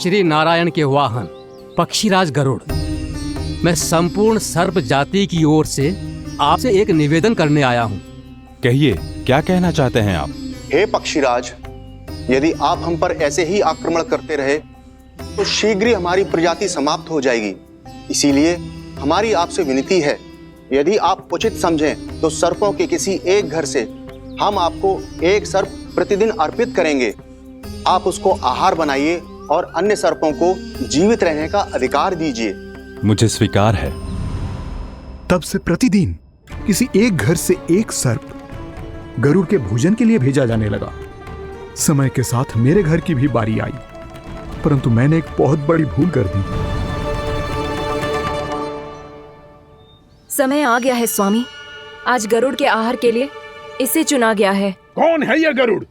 श्री नारायण के वाहन पक्षीराज गरुड़, मैं संपूर्ण सर्प जाति की ओर से आपसे एक निवेदन करने आया हूँ। कहिए, क्या कहना चाहते हैं आप? हे पक्षीराज, यदि आप हम पर ऐसे ही आक्रमण करते रहे तो शीघ्र ही हमारी प्रजाति समाप्त हो जाएगी। इसीलिए हमारी आपसे विनती है, यदि आप उचित समझें तो सर्पों के किसी एक घर से हम आपको एक सर्प प्रतिदिन अर्पित करेंगे। आप उसको आहार बनाइए और अन्य सर्पों को जीवित रहने का अधिकार दीजिए। मुझे स्वीकार है। तब से प्रतिदिन किसी एक घर से एक सर्प गरुड़ के भोजन के लिए भेजा जाने लगा। समय के साथ मेरे घर की भी बारी आई, परंतु मैंने एक बहुत बड़ी भूल कर दी। समय आ गया है स्वामी, आज गरुड़ के आहार के लिए इसे चुना गया है। कौन है यह गरुड़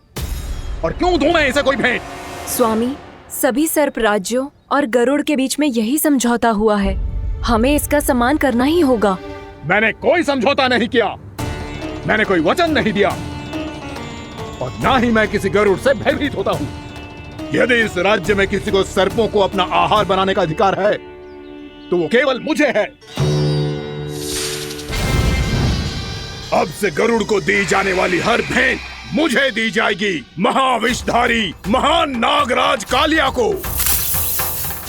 और क्यों दूं मैं इसे कोई भेंट? स्वामी, सभी सर्प राज्यों और गरुड़ के बीच में यही समझौता हुआ है, हमें इसका सम्मान करना ही होगा। मैंने कोई समझौता नहीं किया, मैंने कोई वचन नहीं दिया और ना ही मैं किसी गरुड़ से भयभीत होता हूँ। यदि इस राज्य में किसी को सर्पों को अपना आहार बनाने का अधिकार है तो वो केवल मुझे है। अब से गरुड़ को दी जाने वाली हर भेंट मुझे दी जाएगी, महाविषधारी महान नागराज कालिया को।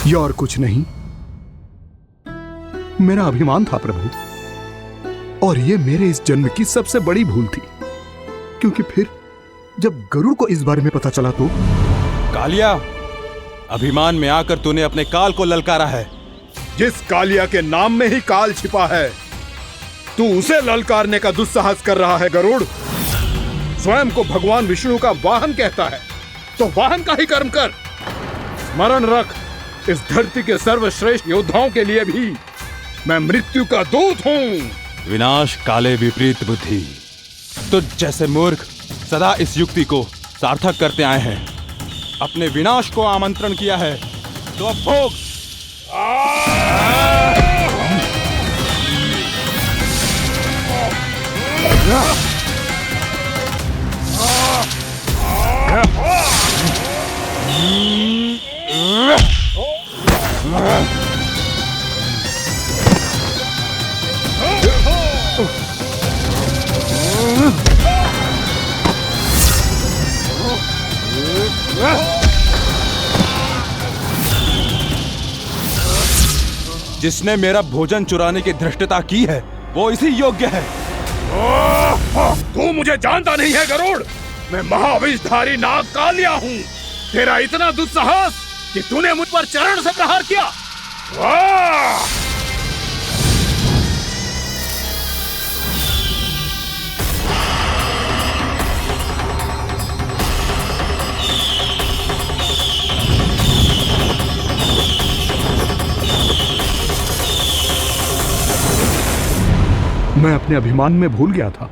यह और कुछ नहीं, मेरा अभिमान था प्रभु, और यह मेरे इस जन्म की सबसे बड़ी भूल थी, क्योंकि फिर जब गरुड़ को इस बारे में पता चला तो। कालिया, अभिमान में आकर तूने अपने काल को ललकारा है। जिस कालिया के नाम में ही काल छिपा है, तू उसे ललकारने का दुस्साहस कर रहा है। गरुड़ स्वयं को भगवान विष्णु का वाहन कहता है, तो वाहन का ही कर्म कर। स्मरण रख, इस धरती के सर्वश्रेष्ठ योद्धाओं के लिए भी मैं मृत्यु का दूत हूँ। विनाश काले विपरीत बुद्धि। तुझ जैसे मूर्ख सदा इस युक्ति को सार्थक करते आए हैं। अपने विनाश को आमंत्रण किया है तो अब भोग। जिसने मेरा भोजन चुराने की धृष्टता की है वो इसी योग्य है। तू मुझे जानता नहीं है गरुड़, मैं महाविषधारी नाग कालिया हूँ। तेरा इतना दुस्साहस कि तूने मुझ पर चरण से प्रहार किया। मैं अपने अभिमान में भूल गया था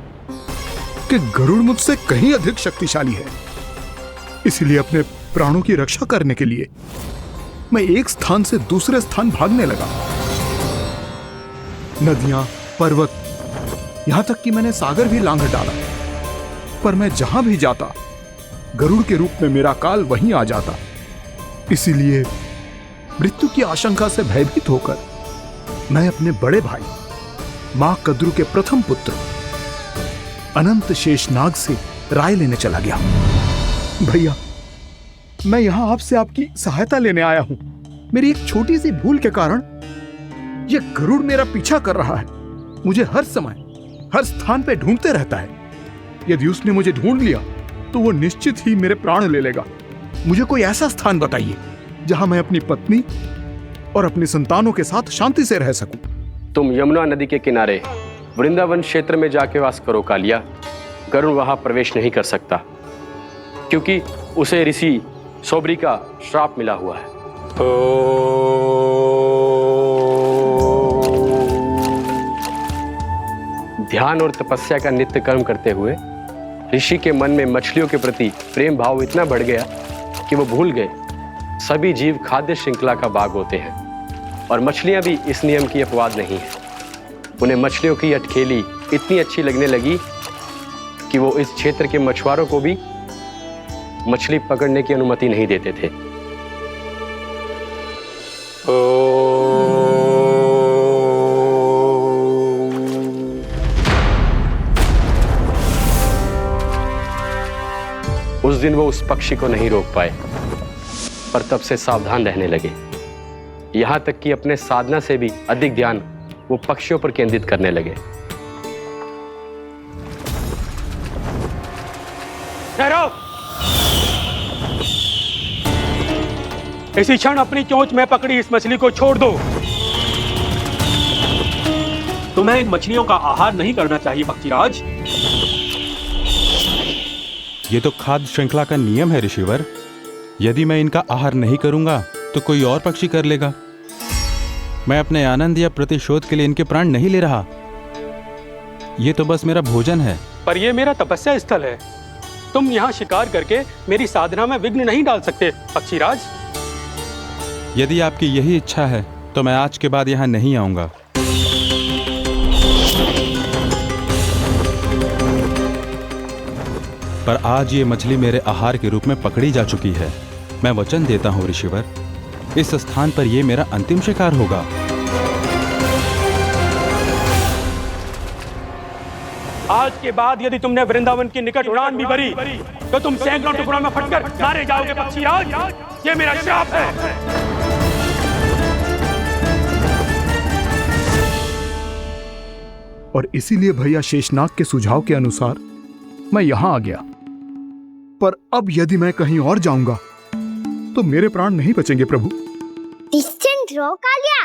कि गरुड़ मुझसे कहीं अधिक शक्तिशाली है। इसलिए अपने प्राणों की रक्षा करने के लिए मैं एक स्थान से दूसरे स्थान भागने लगा। नदियां, पर्वत, यहां तक कि मैंने सागर भी लांघ डाला, पर मैं जहां भी जाता गरुड़ के रूप में मेरा काल वहीं आ जाता। इसीलिए मृत्यु की आशंका से भयभीत होकर मैं अपने बड़े भाई मां कद्रु के प्रथम पुत्र अनंत शेषनाग से राय लेने चला गया। भैया, मैं यहां आपसे आपकी सहायता लेने आया हूं। मेरी एक छोटी सी भूल के कारण यह गरुड़ मेरा पीछा कर रहा है। मुझे हर समय हर स्थान पे ढूंढते रहता है। यदि उसने मुझे ढूंढ लिया तो वो निश्चित ही मेरे प्राण ले लेगा। मुझे कोई ऐसा स्थान बताइए जहां मैं अपनी पत्नी और अपने संतानों के साथ शांति से रह सकूं। तुम यमुना नदी के किनारे वृंदावन क्षेत्र में जाके वास करो कालिया। गरुड़ वहां प्रवेश नहीं कर सकता क्योंकि उसे ऋषि सोबरी का श्राप मिला हुआ है। ध्यान और तपस्या का नित्य कर्म करते हुए ऋषि के मन में मछलियों के प्रति प्रेम भाव इतना बढ़ गया कि वो भूल गए सभी जीव खाद्य श्रृंखला का भाग होते हैं और मछलियां भी इस नियम की अपवाद नहीं है। उन्हें मछलियों की अटखेली इतनी अच्छी लगने लगी कि वो इस क्षेत्र के मछुआरों को भी मछली पकड़ने की अनुमति नहीं देते थे। उस दिन वो उस पक्षी को नहीं रोक पाए, पर तब से सावधान रहने लगे। यहां तक कि अपने साधना से भी अधिक ध्यान वो पक्षियों पर केंद्रित करने लगे। ठहरो! इसी क्षण अपनी चोंच में पकड़ी इस मछली को छोड़ दो। तुम्हें इन मछलियों का आहार नहीं करना चाहिए पक्षीराज। ये तो खाद्य श्रृंखला का नियम है ऋषिवर। यदि मैं इनका आहार नहीं करूंगा तो कोई और पक्षी कर लेगा। मैं अपने आनंद या प्रतिशोध के लिए इनके प्राण नहीं ले रहा। ये तो बस मेरा भोजन है। पर यह मेरा तपस्या स्थल है। तुम यहाँ शिकार करके मेरी साधना में विघ्न नहीं डाल सकते पक्षीराज। यदि आपकी यही इच्छा है तो मैं आज के बाद यहाँ नहीं आऊंगा। पर आज ये मछली मेरे आहार के रूप में पकड़ी जा चुकी है। मैं वचन देता हूँ ऋषिवर, इस स्थान पर यह मेरा अंतिम शिकार होगा। आज के बाद यदि तुमने वृंदावन की निकट उड़ान भी भरी तो तुम सैकड़ों टुकड़ों में फटकर मारे जाओगे पक्षीराज। ये मेरा श्राप है। और इसीलिए भैया शेषनाग के सुझाव के अनुसार मैं यहां आ गया। पर अब यदि मैं कहीं और जाऊंगा तो मेरे प्राण नहीं बचेंगे प्रभु। डिस्टेंट रहो कालिया।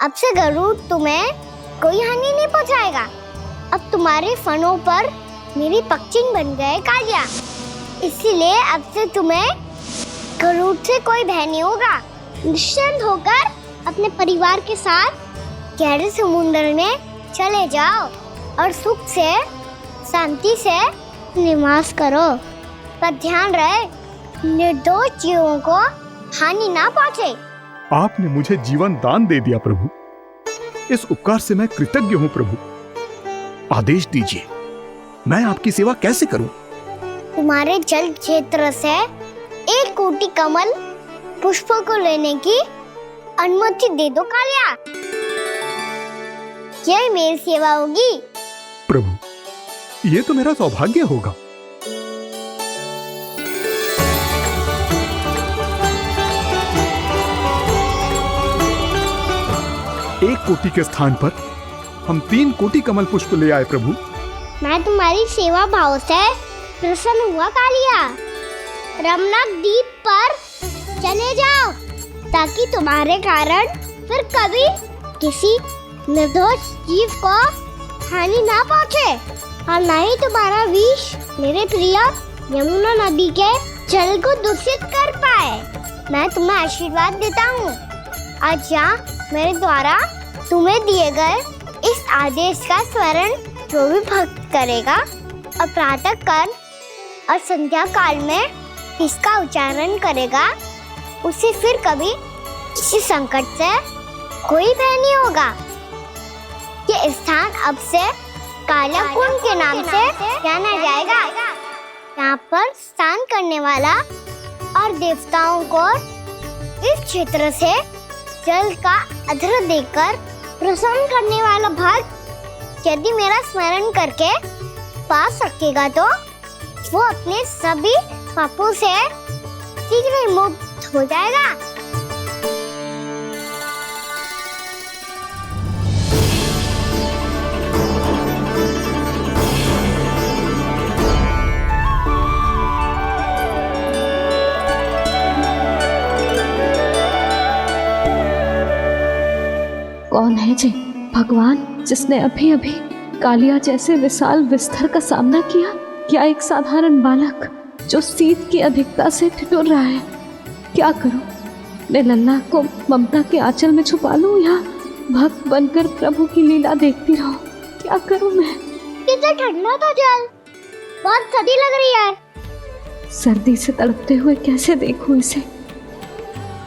अब से गरुड़ तुम्हें कोई हानि नहीं पहुंचाएगा। अब तुम्हारे फनों पर मेरी पक्षिंग बन गए कालिया। इसीलिए अब से तुम्हें गरुड़ से कोई भय नहीं होगा। निश्चिंत होकर अपने परिवार के साथ गहरे समुद्र में चले जाओ और सुख से शांति से निवास करो। पर ध्यान रहे निर्दोष जीवों को हानि ना पहुंचे। आपने मुझे जीवन दान दे दिया प्रभु। इस उपकार से मैं कृतज्ञ हूँ प्रभु। आदेश दीजिए, मैं आपकी सेवा कैसे करूं? तुम्हारे जल क्षेत्र से 1 कोटि कमल पुष्पों को लेने की अनुमति दे दो कालिया। यही मेरी सेवा होगी। प्रभु, ये तो मेरा सौभाग्य होगा। एक कोटि के स्थान पर हम 3 कोटि कमल पुष्प ले आए प्रभु। मैं तुम्हारी सेवा भाव से प्रसन्न हुआ कालिया। रमनक द्वीप पर चले जाओ ताकि तुम्हारे कारण फिर कभी किसी निर्दोष जीव को हानि ना पहुंचे और न ही तुम्हारा विष मेरे प्रिय यमुना नदी के जल को दूषित कर पाए। मैं तुम्हें आशीर्वाद देता हूँ। आज यहाँ मेरे द्वारा तुम्हें दिए गए इस आदेश का स्मरण जो भी भक्त करेगा और प्रातः काल और संध्या काल में इसका उच्चारण करेगा, उसे फिर कभी किसी संकट से कोई भय नहीं होगा। ये स्थान अब से काला कुंड के नाम से जाना जाएगा। यहाँ पर स्नान करने वाला और देवताओं को इस क्षेत्र से जल का अर्घ्य देकर प्रसन्न करने वाला भक्त यदि मेरा स्मरण करके पा सकेगा तो वो अपने सभी पापों से शीघ्र ही मुक्त हो जाएगा। कौन है जी भगवान जिसने अभी अभी कालिया जैसे विशाल विस्तर का सामना किया? क्या एक साधारण बालक जो शीत की अधिकता से ठिठुर रहा है? क्या करूं? मैं लल्ला को ममता के आंचल में छुपा लूं या भक्त बनकर प्रभु की लीला देखती रहूं? क्या करूं मैं? कितना ठंडा था जल, बहुत सर्दी लग रही है। सर्दी से तड़पते हुए कैसे देखूं इसे?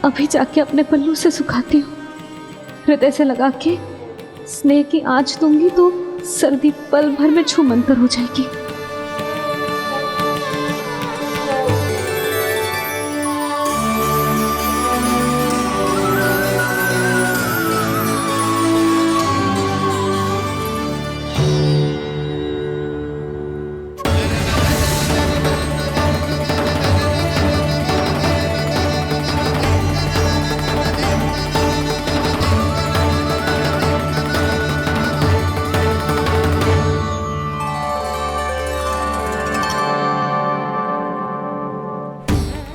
अभी जाके अपने पल्लू से सुखाती हूँ। हृदय से लगा के स्नेह की आंच दूंगी तो सर्दी पल भर में छूमंतर हो जाएगी।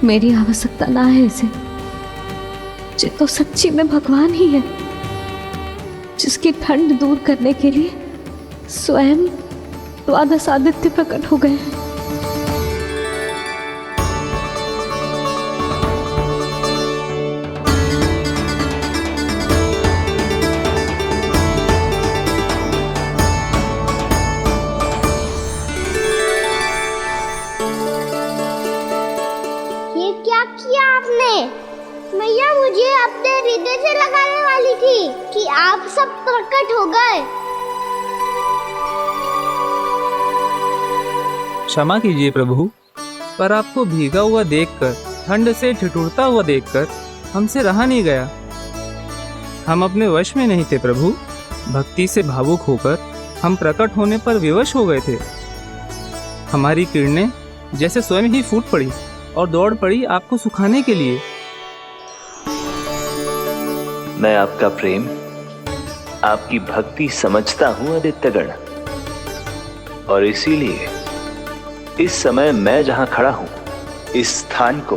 मेरी आवश्यकता ना है इसे। ये तो सच्ची में भगवान ही है, जिसकी ठंड दूर करने के लिए स्वयं द्वादश आदित्य प्रकट हो गए हैं। ये क्या किया आपने? मैया मुझे अपने हृदय से लगाने वाली थी कि आप सब प्रकट हो गए। क्षमा कीजिए प्रभु, पर आपको भीगा हुआ देखकर, ठंड से ठिठुरता हुआ देखकर हमसे रहा नहीं गया। हम अपने वश में नहीं थे प्रभु। भक्ति से भावुक होकर हम प्रकट होने पर विवश हो गए थे। हमारी किरणें जैसे स्वयं ही फूट पड़ी और दौड़ पड़ी आपको सुखाने के लिए। मैं आपका प्रेम, आपकी भक्ति समझता हूं आदित्यगण, और इसीलिए इस समय मैं जहां खड़ा हूं, इस स्थान को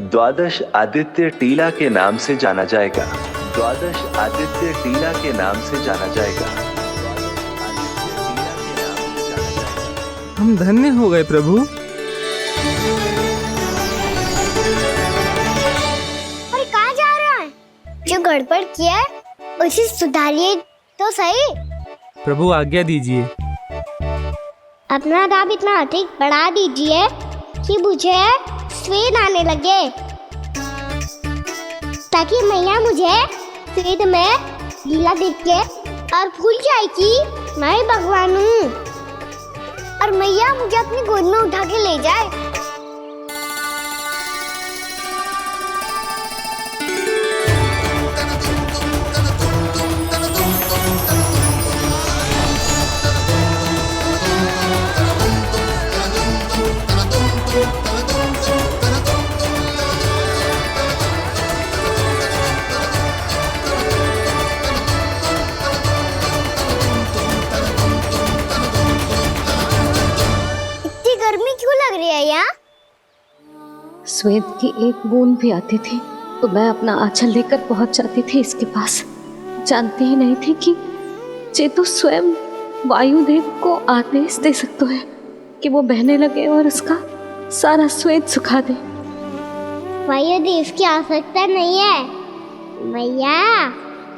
द्वादश आदित्य टीला के नाम से जाना जाएगा। द्वादश आदित्य टीला के नाम से जाना जाएगा। हम धन्य हो गए प्रभु। और कहाँ जा रहा है? जो गड़बड़ किया है उसे सुधारिए तो सही। प्रभु आज्ञा दीजिए। अपना दाब इतना अधिक बढ़ा दीजिए कि मुझे स्वेद आने लगे, ताकि मैया मुझे स्वेद में लीला देख के और भूल जाए कि मैं ही भगवान हूँ, और मैया मुझे अपनी गोद में उठा के ले जाए। गर्मी क्यों लग रही है यहाँ? स्वेद की एक बूंद भी आती थी तो मैं अपना आंचल लेकर पहुंच जाती थी इसके पास। जानती ही नहीं थी कि ये तो स्वयं वायुदेव को आदेश दे सकते हैं कि वो बहने लगे और उसका सारा स्वेद सुखा दे। वायुदेव की आवश्यकता नहीं है मैया,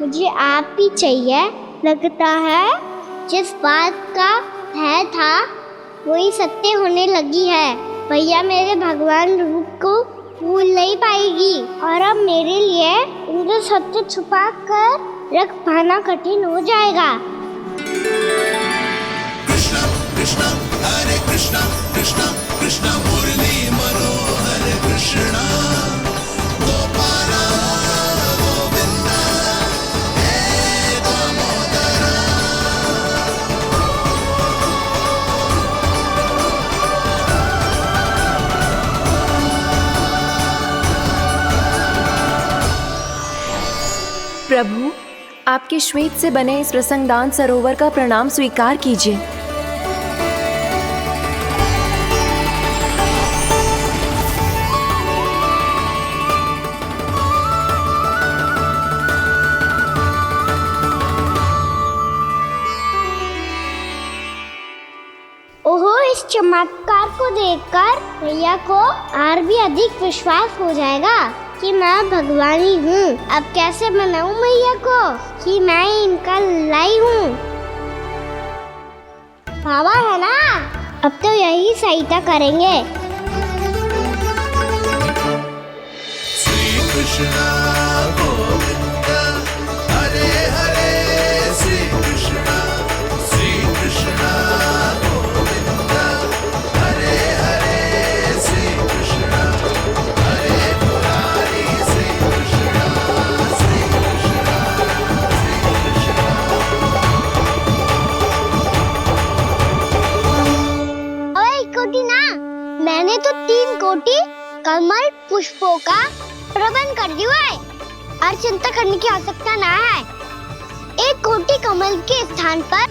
मुझे आप ही चाहिए। लगता है जिस बात का भय था वही सत्य होने लगी है। भैया मेरे भगवान रूप को भूल नहीं पाएगी, और अब मेरे लिए उनके सत्य छुपा कर रख पाना कठिन हो जाएगा। कृष्णा कृष्णा हरे कृष्णा कृष्णा कृष्णा मुरली मनोहर कृष्णा गोपाला गोविंदा हे दामोदरा। प्रभु, आपके श्वेत से बने इस प्रसंगदान सरोवर का प्रणाम स्वीकार कीजिए। ओहो, इस चमत्कार को देखकर भैया को और भी अधिक विश्वास हो जाएगा कि मैं भगवान ही हूँ। अब कैसे मनाऊं मैया को कि मैं इनका लाई हूँ? बाबा है ना, अब तो यही सहायता करेंगे। श्री कृष्णा गोविंदा हरे हरे श्री कृष्णा गोविंदा हरे हरे श्री कृष्णा हरे मुरारी श्री कृष्णा श्री कृष्णा श्री कृष्णा। ओए कोटि ना, मैंने तो 3 कोटि कमल पुष्पों का प्रबंध कर दिया है और चिंता करने की आवश्यकता ना है। 1 कोटि कमल के स्थान पर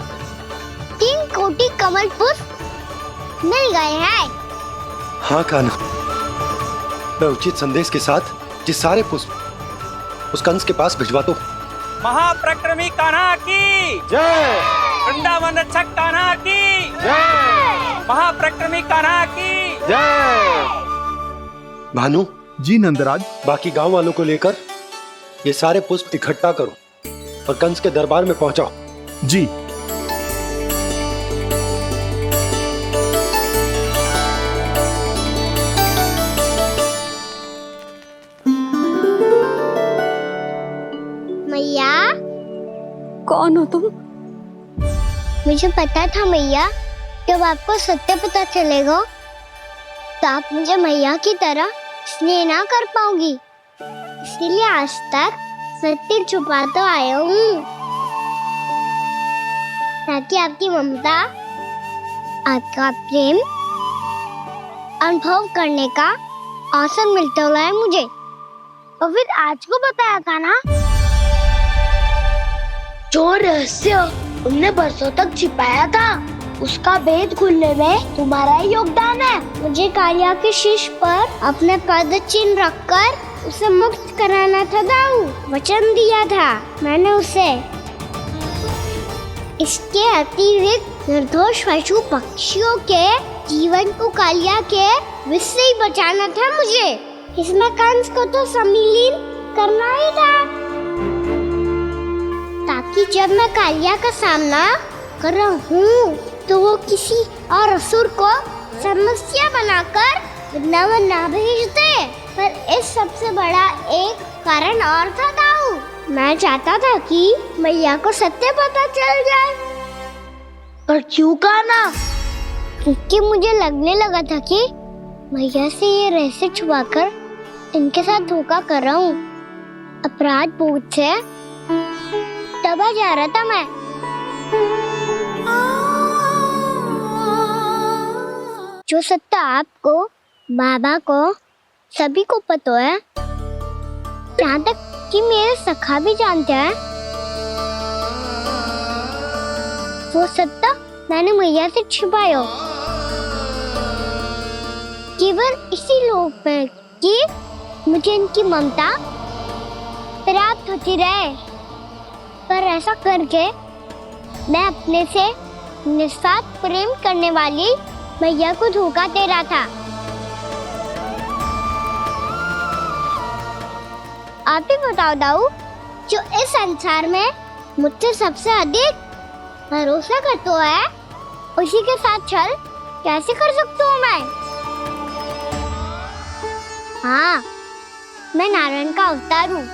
3 कोटि कमल पुष्प मिल गए हैं। हाँ कान्हा, मैं उचित संदेश के साथ ये सारे पुष्प उस कंस के पास भिजवा दो। महाप्रक्रमी कान्हा की जय। वृंदावन रक्षक कान्हा की जय। महाप्रक्रमी कान्हा की जय। भानु जी नंदराज। बाकी गांव वालों को लेकर ये सारे पुष्प इकट्ठा करो और कंस के दरबार में पहुंचाओ। जी। मैया। कौन हो तुम? मुझे पता था मैया, जब आपको सत्य पता चलेगा तो आप मुझे मैया की तरह स्नेह ना कर पाओगी, इसलिए आज तक सत्य छुपाता आया हूँ, ताकि आपकी ममता, आपका प्रेम अनुभव करने का अवसर मिलता हुआ है मुझे। और फिर आज को बताया था ना, जो रहस्य तुमने बरसों तक छिपाया था, उसका भेद खुलने में तुम्हारा ही योगदान है। मुझे कालिया के शीश पर अपने पद चिन्ह रखकर उसे मुक्त कराना था दाऊ, वचन दिया था मैंने उसे। इसके अतिरिक्त निर्दोष पशु पक्षियों के जीवन को कालिया के विष से ही बचाना था मुझे। इसमें कंस को तो सम्मिलित करना ही था, ताकि जब मैं कालिया का सामना कर रहा हूँ तो वो किसी और असुर को समस्या बनाकर वृंदावन ना भेज दे। पर इस सबसे बड़ा एक कारण और था दाऊ, मैं चाहता था कि मैया को सत्य पता चल जाए। पर क्यों कहा ना? क्योंकि मुझे लगने लगा था कि मैया से ये रहस्य छुपाकर इनके साथ धोखा कर रहा हूँ। अपराध बोध से दबा जा रहा था मैं। जो सत्य आपको, बाबा को, सभी को पता है, यहाँ तक कि मेरे सखा भी जानते हैं, वो सत्य मैंने मैया से छिपाया केवल इसी लोक में कि मुझे इनकी ममता प्राप्त होती रहे। पर ऐसा करके मैं अपने से निस्वार्थ प्रेम करने वाली मैया को धोखा दे रहा था। आप ही बताओ दाऊ, जो इस संसार में मुझसे सबसे अधिक भरोसा करता है, उसी के साथ छल कैसे कर सकता हूँ मैं? हाँ, मैं नारायण का अवतार हूँ,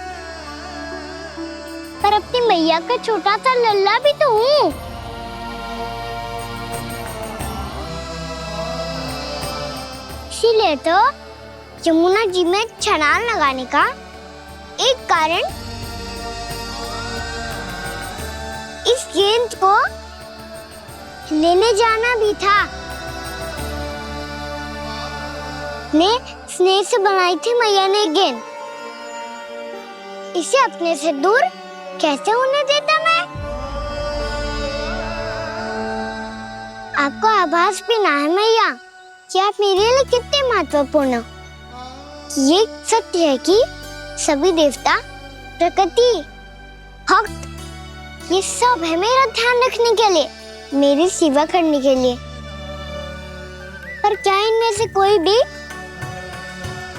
पर अपनी मैया का छोटा सा लल्ला भी तो हूँ। इसीलिए तो यमुना जी में छलांग लगाने का एक कारण इस गेंद को लेने जाना भी था। ने स्नेह से बनाई थी मैया ने गेंद, इसे अपने से दूर कैसे होने देता मैं? आपको आभास भी ना है मैया कि आप मेरे लिए कितने महत्वपूर्ण हो। ये सत्य है कि सभी देवता, प्रकृति, भक्त, ये सब है मेरा ध्यान रखने के लिए, मेरी सेवा करने के लिए। पर क्या इनमें से कोई भी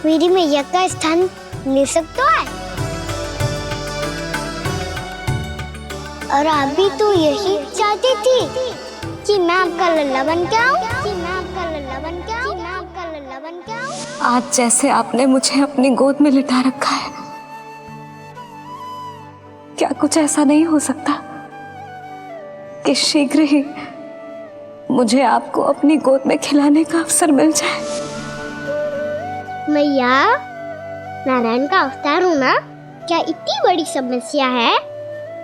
मेरी मैया का स्थान ले सकता है? और आप भी तो यही चाहती थी कि मैं आपका लल्ला बन के आऊं, कि मैं आपका लल्ला बन के आऊं, कि मैं आपका लल्ला बन के आऊं। आज जैसे आपने मुझे अपनी गोद में लिटा रखा है, क्या कुछ ऐसा नहीं हो सकता कि शीघ्र ही मुझे आपको अपनी गोद में खिलाने का अवसर मिल जाए? मैया, नारायण का अवतार हूँ ना, क्या इतनी बड़ी समस्या है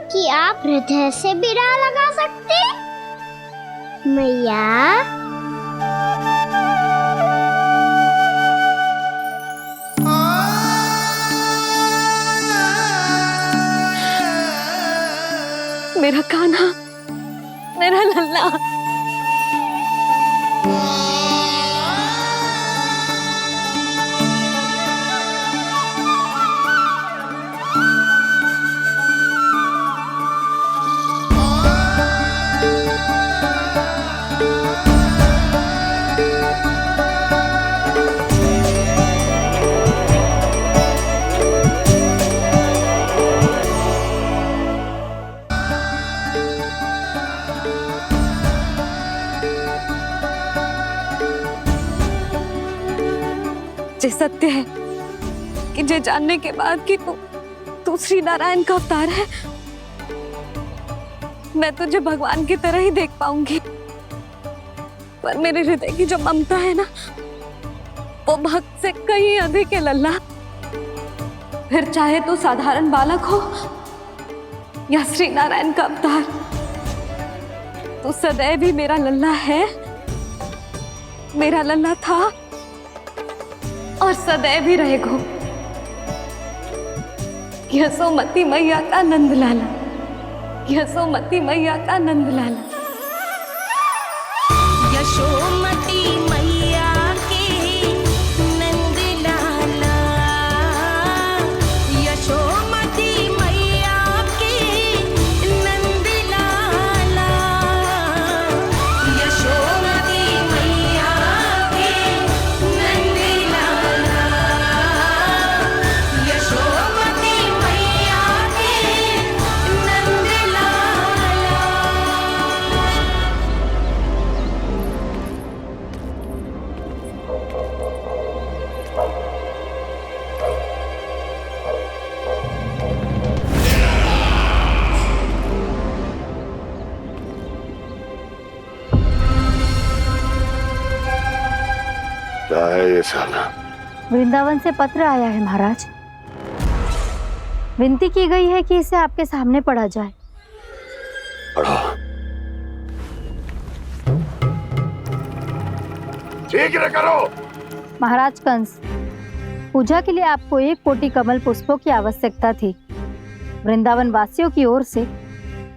कि आप हृदय से भी ना लगा सकते? मैया, मेरा कान्हा, मेरा लल्ला। जे सत्य है कि जे जानने के बाद कि तू श्री नारायण का अवतार है, मैं तुझे भगवान की तरह ही देख पाऊंगी। पर मेरे हृदय की जो ममता है ना, वो भक्त से कहीं अधिक है लल्ला। फिर चाहे तू साधारण बालक हो या श्री नारायण का अवतार, तू सदैव ही मेरा लल्ला है, मेरा लल्ला था और सदैव ही रहेगा। यशोमती मैया का नंद लाला, यशोमती मैया का नंद लाला। यशोमती मैया के नंद लाला, यशोमती मैया के नंद लाला, यशोमती मैया के नंद लाला, यशोमती मैया के नंद लाला। क्या है ये साला? वृंदावन से पत्र आया है महाराज। विनती की गई है कि इसे आपके सामने पढ़ा जाए। पढ़ो। शीघ्र करो। महाराज कंस, पूजा के लिए आपको 1 कोटि कमल पुष्पों की आवश्यकता थी। वृंदावन वासियों की ओर से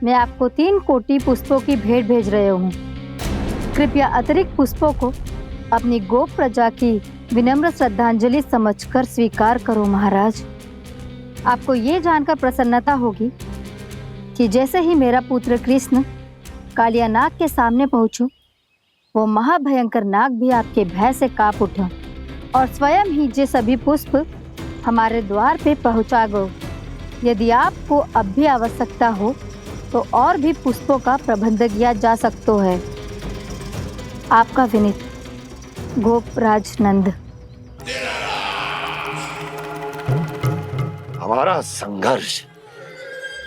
मैं आपको 3 कोटि पुष्पों की भेंट भेज रहे हूँ। कृपया अतिरिक्त पुष्पों को अपनी गोप प्रजा की विनम्र श्रद्धांजलि समझकर स्वीकार करो महाराज। आपको ये जानकर प्रसन्नता होगी कि जैसे ही मेरा पुत्र कृष्ण कालिया नाग के सामने पहुंचो, वो महाभयंकर नाग भी आपके भय से कांप उठा और स्वयं ही जे सभी पुष्प हमारे द्वार पे पहुंचा गो। यदि आपको अब भी आवश्यकता हो तो और भी पुष्पों का प्रबंध किया जा सकता है। आपका विनीत गोपराज नंद। हमारा संघर्ष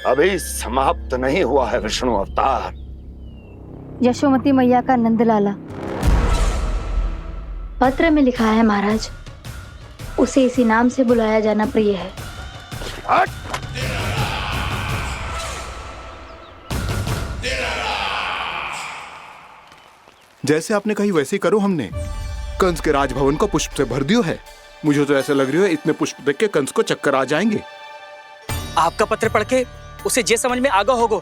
अभी समाप्त नहीं हुआ है विष्णु अवतार। यशोमती मैया का नंदलाला पत्र में लिखा है महाराज, उसे इसी नाम से बुलाया जाना प्रिय है। जैसे आपने कही वैसे ही करो। हमने कंस के राजभवन को पुष्प से भर दियो है। मुझे तो ऐसे लग रही है इतने पुष्प देख के कंस को चक्कर आ जाएंगे। आपका पत्र पढ़ के उसे ये समझ में आगा होगा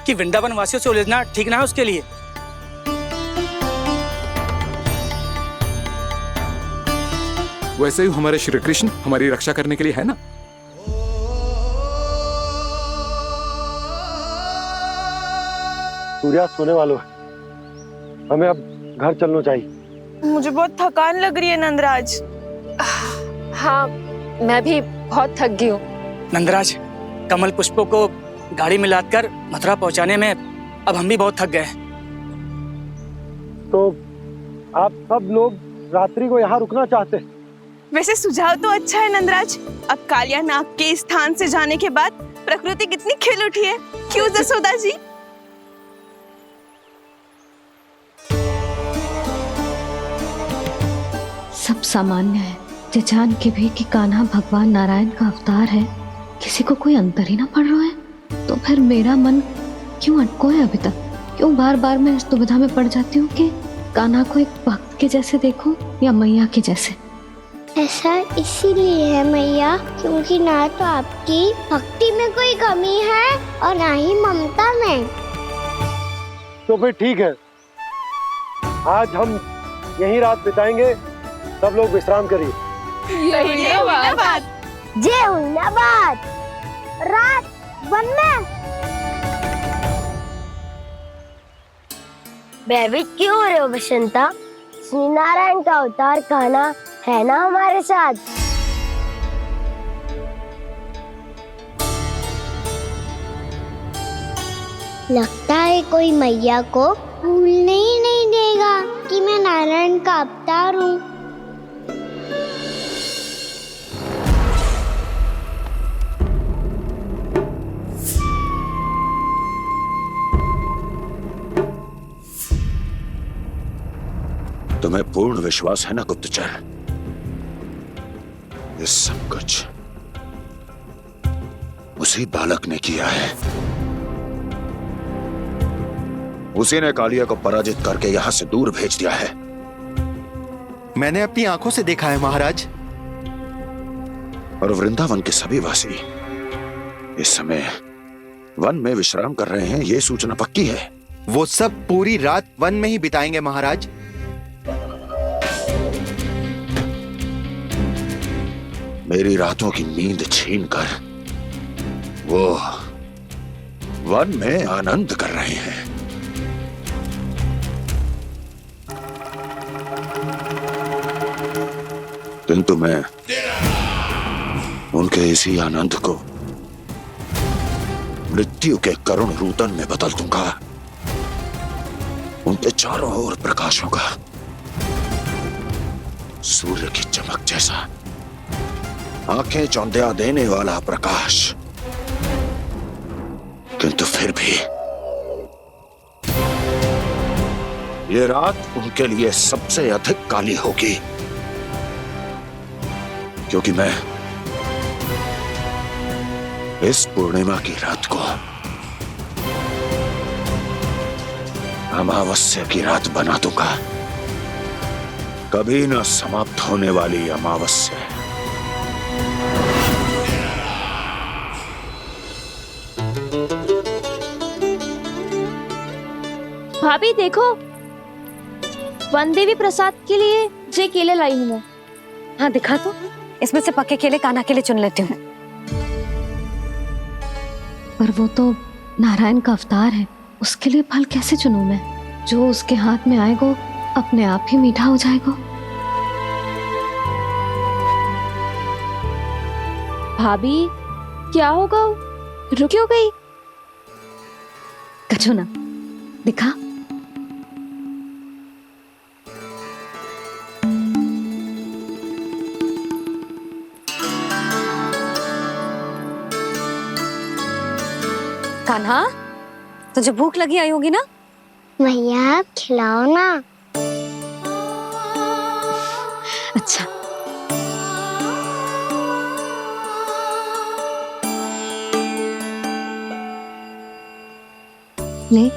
कि वृंदावन वासियों से उलझना ठीक ना है उसके लिए। वैसे ही हमारे श्री कृष्ण हमारी रक्षा करने के लिए है ना। सूर्यास्त होने वाला है, हमें अब घर चलना चाहिए। मुझे बहुत थकान लग रही है नंदराज। हाँ, मैं भी बहुत थक गई हूँ। नंदराज, कमल पुष्पों को गाड़ी में लादकर मथुरा पहुंचाने में अब हम भी बहुत थक गए। तो आप सब लोग रात्रि को यहाँ रुकना चाहते हैं? वैसे सुझाव तो अच्छा है नंदराज। अब कालिया नाग के स्थान से जाने के बाद प्रकृति कितनी खिल उठी है, क्यों जसोदा जी? सब सामान्य है, जे जान के भी कि कान्हा भगवान नारायण का अवतार है, किसी को कोई अंतर ही ना पड़ रहा है। तो फिर मेरा मन क्यों अटको है अभी तक? क्यों बार बार मैं इस दुविधा में पड़ जाती हूँ कि कान्हा को एक भक्त के जैसे देखूं या मैया के जैसे? ऐसा इसीलिए है मैया क्योंकि ना तो आपकी भक्ति में कोई कमी है और ना ही ममता में। तो फिर ठीक है, आज हम यहीं रात बिताएंगे। सब लोग विश्राम करिए। जय हुइनाबाद। रात वन में भयभीत क्यों हो रहे हो बसंता? श्री नारायण का अवतार कान्हा है ना हमारे साथ। लगता है कोई मैया को भूलने ही नहीं देगा कि मैं नारायण का अवतार हूँ। तुम्हें पूर्ण विश्वास है ना गुप्तचर? ये सब कुछ उसी बालक ने किया है। उसी ने कालिया को पराजित करके यहां से दूर भेज दिया है। मैंने अपनी आंखों से देखा है महाराज। और वृंदावन के सभी वासी इस समय वन में विश्राम कर रहे हैं, ये सूचना पक्की है। वो सब पूरी रात वन में ही बिताएंगे महाराज। मेरी रातों की नींद छीनकर वो वन में आनंद कर रहे हैं। किंतु मैं उनके इसी आनंद को मृत्यु के करुण रूतन में बदल दूंगा। उनके चारों ओर प्रकाश होगा, सूर्य की चमक जैसा, आंखें चौंधिया देने वाला प्रकाश। किंतु फिर भी ये रात उनके लिए सबसे अधिक काली होगी, क्योंकि मैं इस पूर्णिमा की रात को अमावस्या की रात बना दूंगा। कभी न समाप्त होने वाली अमावस्या। भाभी देखो, वन देवी प्रसाद के लिए जे केले लाई हूँ मैं। हाँ दिखा तो, इसमें से पक्के केले कान्हा के लिए चुन लेती हूँ। पर वो तो नारायण का अवतार है, उसके लिए फल कैसे चुनूं मैं? जो उसके हाथ में आएगा अपने आप ही मीठा हो जाएगा। भाभी क्या होगा? रुक क्यों गई? कछू ना, दिखा। कान्हा, तुझे भूख लगी आई होगी ना? भैया आप खिलाओ ना। अच्छा। ले।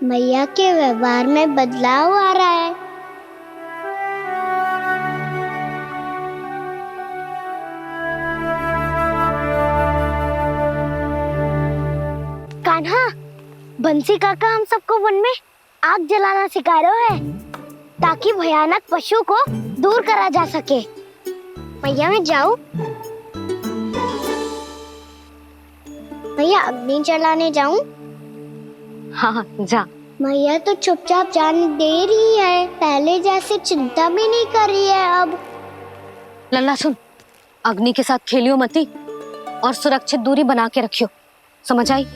भैया के व्यवहार में बदलाव आ रहा है। कान्हा, बंसी काका हम सबको वन में आग जलाना सिखा रहा है, ताकि भयानक पशु को दूर करा जा सके। भैया मैं जाऊं? भैया अग्नि जलाने जाऊं? हाँ जा। भैया तो चुपचाप जाने दे रही है, पहले जैसे चिंता भी नहीं कर रही है अब। लल्ला सुन, अग्नि के साथ खेलियो मती और सुरक्षित दूरी बना के रखियो, समझ आई?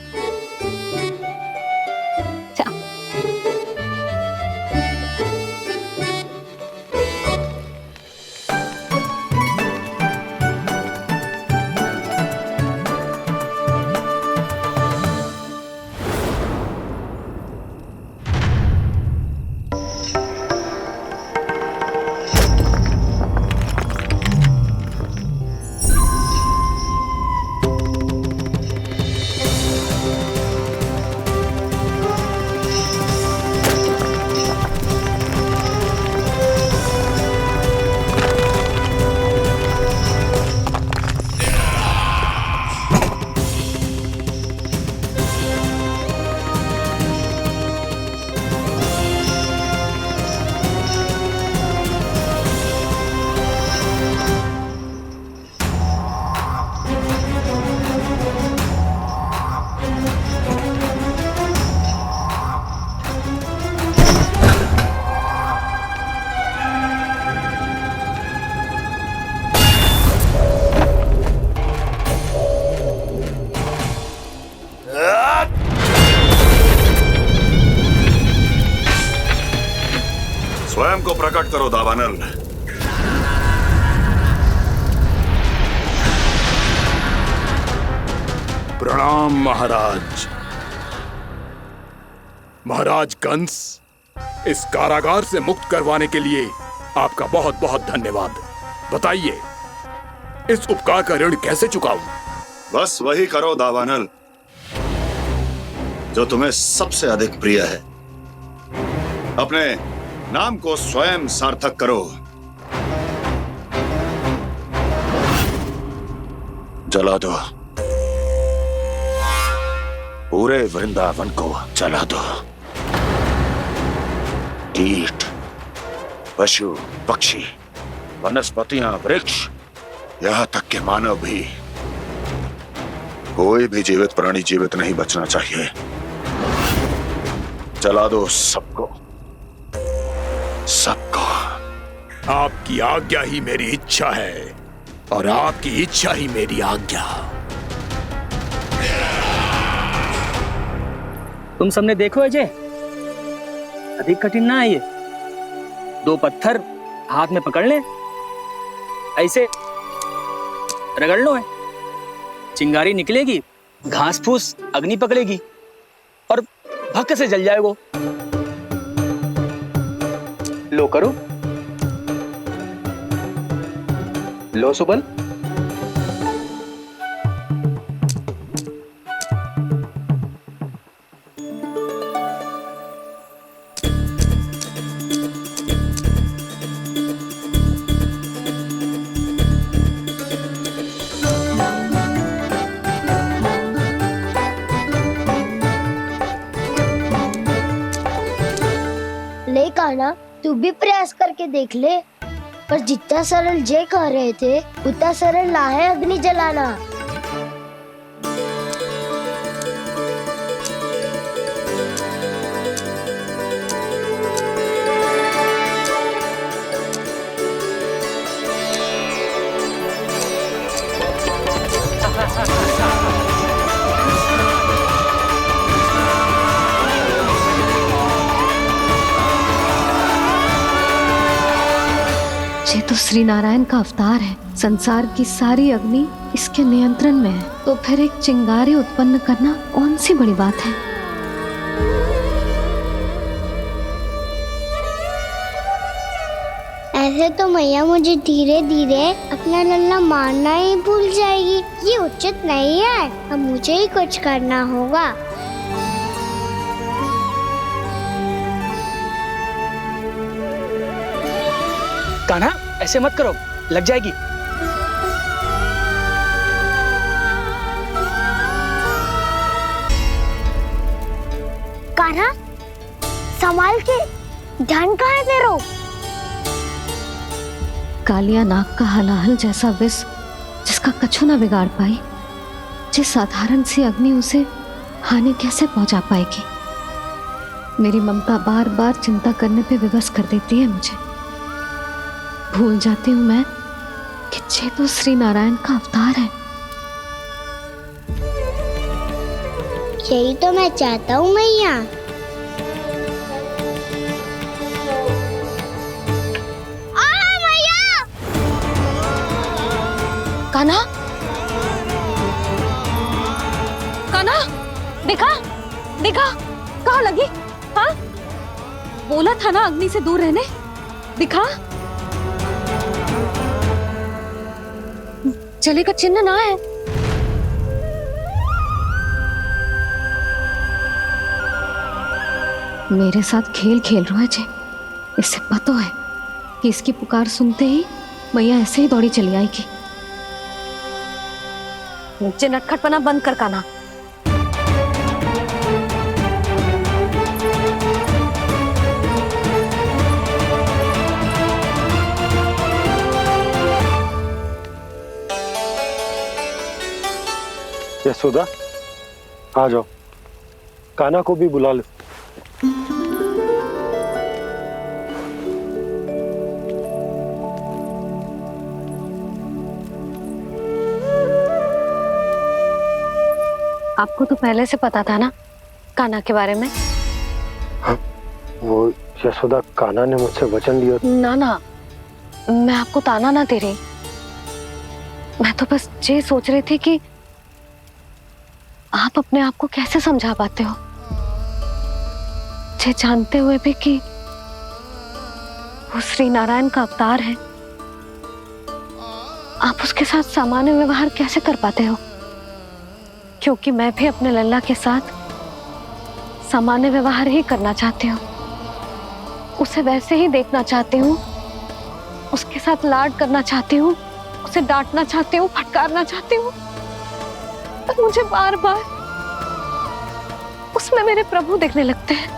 स्वयं को प्रकट करो दावानल। प्रणाम महाराज। महाराज कंस, इस कारागार से मुक्त करवाने के लिए आपका बहुत बहुत धन्यवाद। बताइए, इस उपकार का ऋण कैसे चुकाऊं? बस वही करो दावानल जो तुम्हें सबसे अधिक प्रिय है। अपने नाम को स्वयं सार्थक करो। जला दो, पूरे वृंदावन को जला दो। कीट, पशु, पक्षी, वनस्पतियां, वृक्ष, यहां तक के मानव भी, कोई भी जीवित प्राणी जीवित नहीं बचना चाहिए। जला दो सबको, सबको। आपकी आज्ञा ही मेरी इच्छा है और आपकी इच्छा ही मेरी आज्ञा। तुम सबने देखो अजय, अधिक कठिन ना है ये। 2 पत्थर हाथ में पकड़ ले, ऐसे रगड़ लो है, चिंगारी निकलेगी, घास फूस अग्नि पकड़ेगी और भक्क से जल जाए वो। लो करो, लो सुबल। ले कान्हा, तू भी प्रयास करके देख ले। पर जितना सरल जय कह रहे थे उतना सरल ना है अग्नि जलाना। ये तो श्री नारायण का अवतार है। संसार की सारी अग्नि इसके नियंत्रण में है, तो फिर एक चिंगारी उत्पन्न करना कौन सी बड़ी बात है। ऐसे तो मैया मुझे धीरे धीरे अपना लल्ला मारना ही भूल जाएगी। ये उचित नहीं है, अब मुझे ही कुछ करना होगा। कान्हा, ऐसे मत करो, लग जाएगी। कान्हा, संभाल के, ध्यान कहाँ है तेरा? कालिया नाग का हलाहल जैसा विष जिसका कछु ना बिगाड़ पाई, जिस साधारण सी अग्नि उसे हानि कैसे पहुंचा पाएगी। मेरी ममता बार बार चिंता करने पे विवश कर देती है मुझे। भूल जाती हूँ मैं कि ये तो श्री नारायण का अवतार है। यही तो मैं चाहता हूँ मैया। कान्हा, कान्हा, दिखा, दिखा, कहाँ लगी? हाँ, बोला था ना अग्नि से दूर रहने। दिखा, जले का चिन्ह ना है। मेरे साथ खेल खेल रहा है जे। इससे पता है कि इसकी पुकार सुनते ही मैया ऐसे ही दौड़ी चली आएगी। मुझे नटखटपना बंद कर कान्हा। यशोदा, आ जाओ, कान्हा को भी बुला लो। आपको तो पहले से पता था ना कान्हा के बारे में? हाँ, वो यशोदा, कान्हा ने मुझसे वचन लिया। ना ना, मैं आपको ताना ना दे रही। मैं तो बस ये सोच रही थी कि आप अपने आप को कैसे समझा पाते हो, ये जानते हुए भी कि वो श्री नारायण का अवतार है? आप उसके साथ सामान्य व्यवहार कैसे कर पाते हो? क्योंकि मैं भी अपने लल्ला के साथ सामान्य व्यवहार ही करना चाहती हूँ, उसे वैसे ही देखना चाहती हूँ, उसके साथ लाड करना चाहती हूँ, उसे डांटना चाहती हूँ, फटकारना चाहती हूँ, पर मुझे बार बार उसमें मेरे प्रभु दिखने लगते हैं।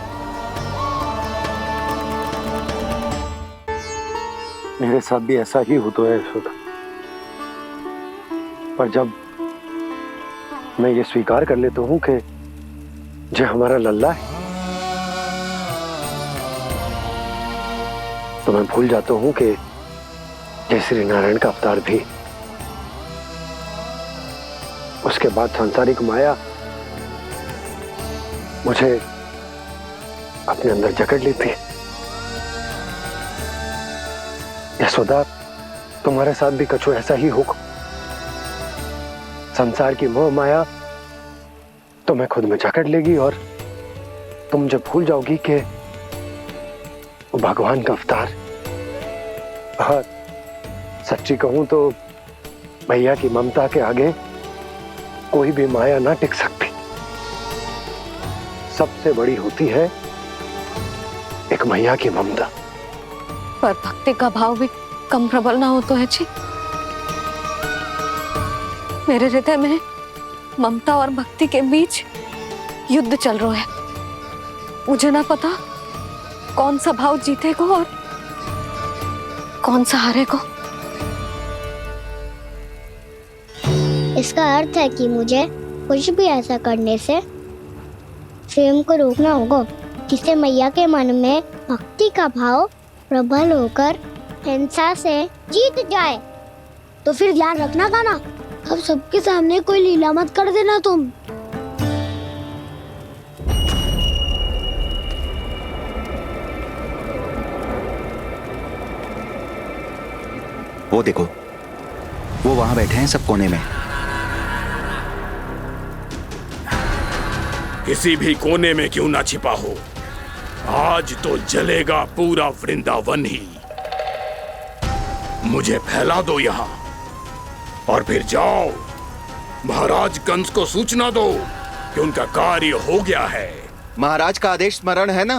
मेरे साथ भी ऐसा ही होता है यशोदा, पर जब मैं ये स्वीकार कर लेता हूँ कि जो हमारा लल्ला है, तो मैं भूल जाता हूँ कि जय श्री नारायण का अवतार भी। उसके बाद सांसारिक माया मुझे अपने अंदर जकड़ लेती है। यशोदा, तुम्हारे साथ भी कछु ऐसा ही होगा। संसार की मोह माया तुम्हें खुद में जकड़ लेगी और तुम जब भूल जाओगी कि वो भगवान का अवतार। और सच्ची कहूं तो भैया की ममता के आगे कोई भी माया ना टिक सकती। सबसे बड़ी होती है एक मैया की ममता। पर भक्ति का भाव भी कम प्रबल ना हो तो है जी। मेरे हृदय में ममता और भक्ति के बीच युद्ध चल रहा है। मुझे ना पता कौन सा भाव जीतेगा और कौन सा हारेगा। इसका अर्थ है कि मुझे कुछ भी ऐसा करने से स्वयं को रोकना होगा जिससे मैया के मन में भक्ति का भाव प्रबल होकर हिंसा से जीत जाए। तो फिर ध्यान रखना कान्हा, अब सबके सामने कोई लीला मत कर देना तुम। वो देखो, वो वहां बैठे हैं सब कोने में। किसी भी कोने में क्यों ना छिपा हो, आज तो जलेगा पूरा वृंदावन ही। मुझे फैला दो यहां और फिर जाओ महाराज कंस को सूचना दो कि उनका कार्य हो गया है। महाराज का आदेश स्मरण है ना,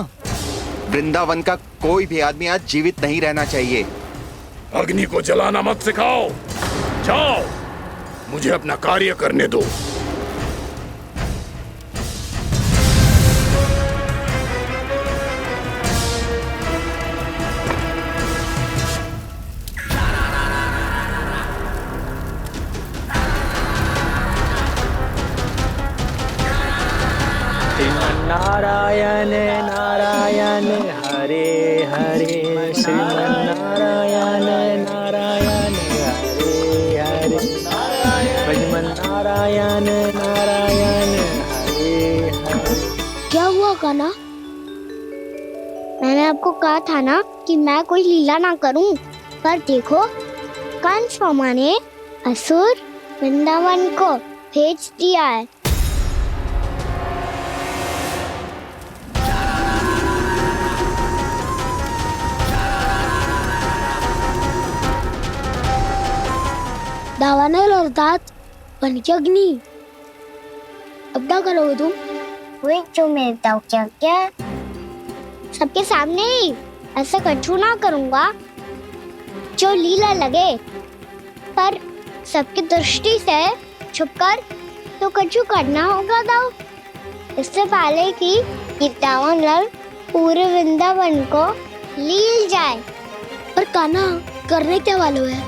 वृंदावन का कोई भी आदमी आज जीवित नहीं रहना चाहिए। अग्नि को जलाना मत सिखाओ, जाओ मुझे अपना कार्य करने दो। नारायण नारायण हरे हरे, श्रीमन्नारायण नारायण हरे हरे, भजमन नारायण नारायण हरे हरे। क्या हुआ कान्हा? मैंने आपको कहा था ना कि मैं कोई लीला ना करूं, पर देखो कंस मामा ने असुर वृंदावन को भेज दिया है। दावानल अर्थात बन की अग्नि। अब क्या करोगे तुम? वही जो मेरे दाव क्या सबके सामने ही ऐसा कछु ना करूंगा जो लीला लगे, पर सबकी दृष्टि से छुपकर तो कछु करना होगा दाव। इससे पहले कि ये दावानल पूरे वृंदावन को लील जाए। पर कान्हा करने क्या वालों है?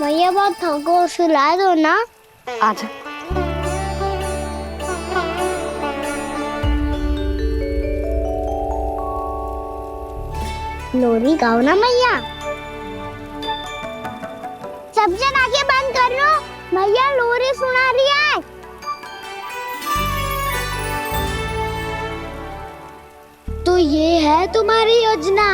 भैया बहुत थको, सुला दो ना। आजा। लोरी गाओ ना मैया। सब जन आंखें बंद कर लो, मैया लोरी सुना रही है। है तुम्हारी योजना।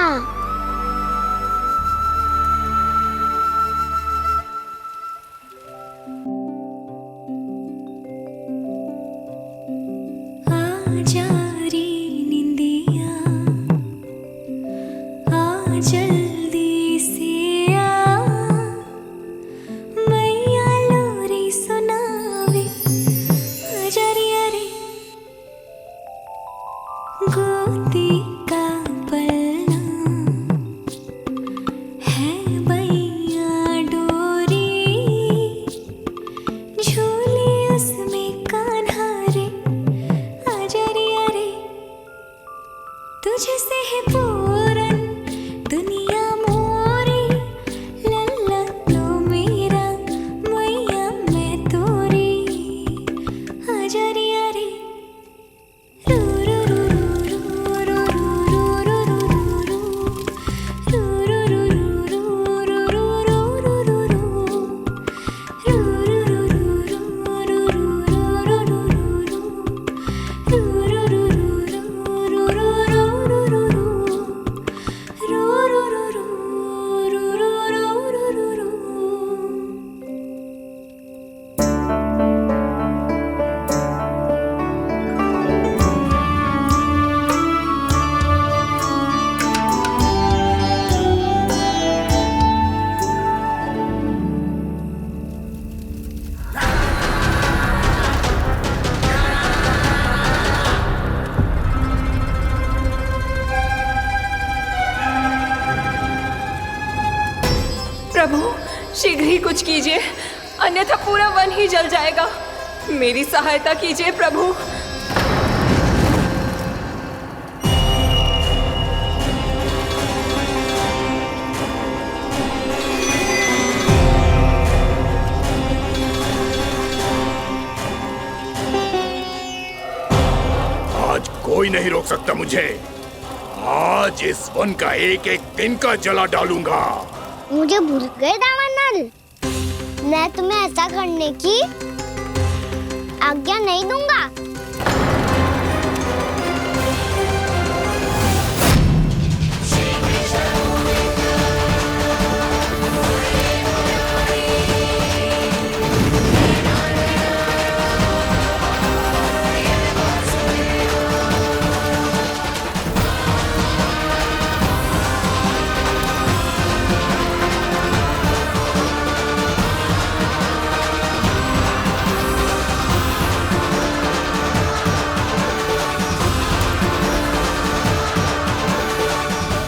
आजा रे निंदिया, आ जल्दी से आ, मैया लोरी सुनावे, आजा रे अरे गोदी का पलना है बैया डोरी, झूले उसमें कान्हा रे, आजा रे अरे तुझसे है पूरन दुनिया मोरी, लल्ला तू मेरा मैया मैं तोरी, आजा रे अरे रू रू रू रू रू रू रू रू रू प्रभु शीघ्र ही कुछ कीजिए, अन्यथा पूरा वन ही जल जाएगा। मेरी सहायता कीजिए प्रभु। आज कोई नहीं रोक सकता मुझे। आज इस वन का एक एक दिन का जला डालूंगा। मुझे भूल गए दावानल, मैं तुम्हें ऐसा करने की आज्ञा नहीं दूंगा।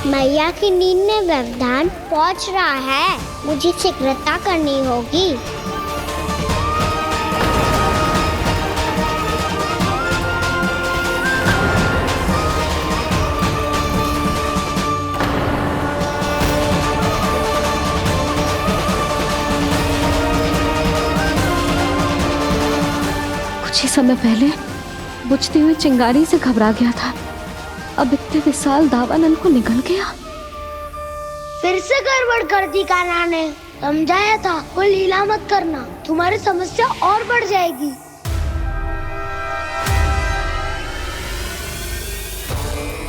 मैया की नींद में व्यवधान पहुंच रहा है, मुझे शीघ्रता करनी होगी। कुछ ही समय पहले बुझती हुई चिंगारी से घबरा गया था, अब इतने विशाल दावानल को निगल गया। फिर से गड़बड़ कर दी कान्हा ने। समझाया था कोई लीला मत करना, तुम्हारी समस्या और बढ़ जाएगी।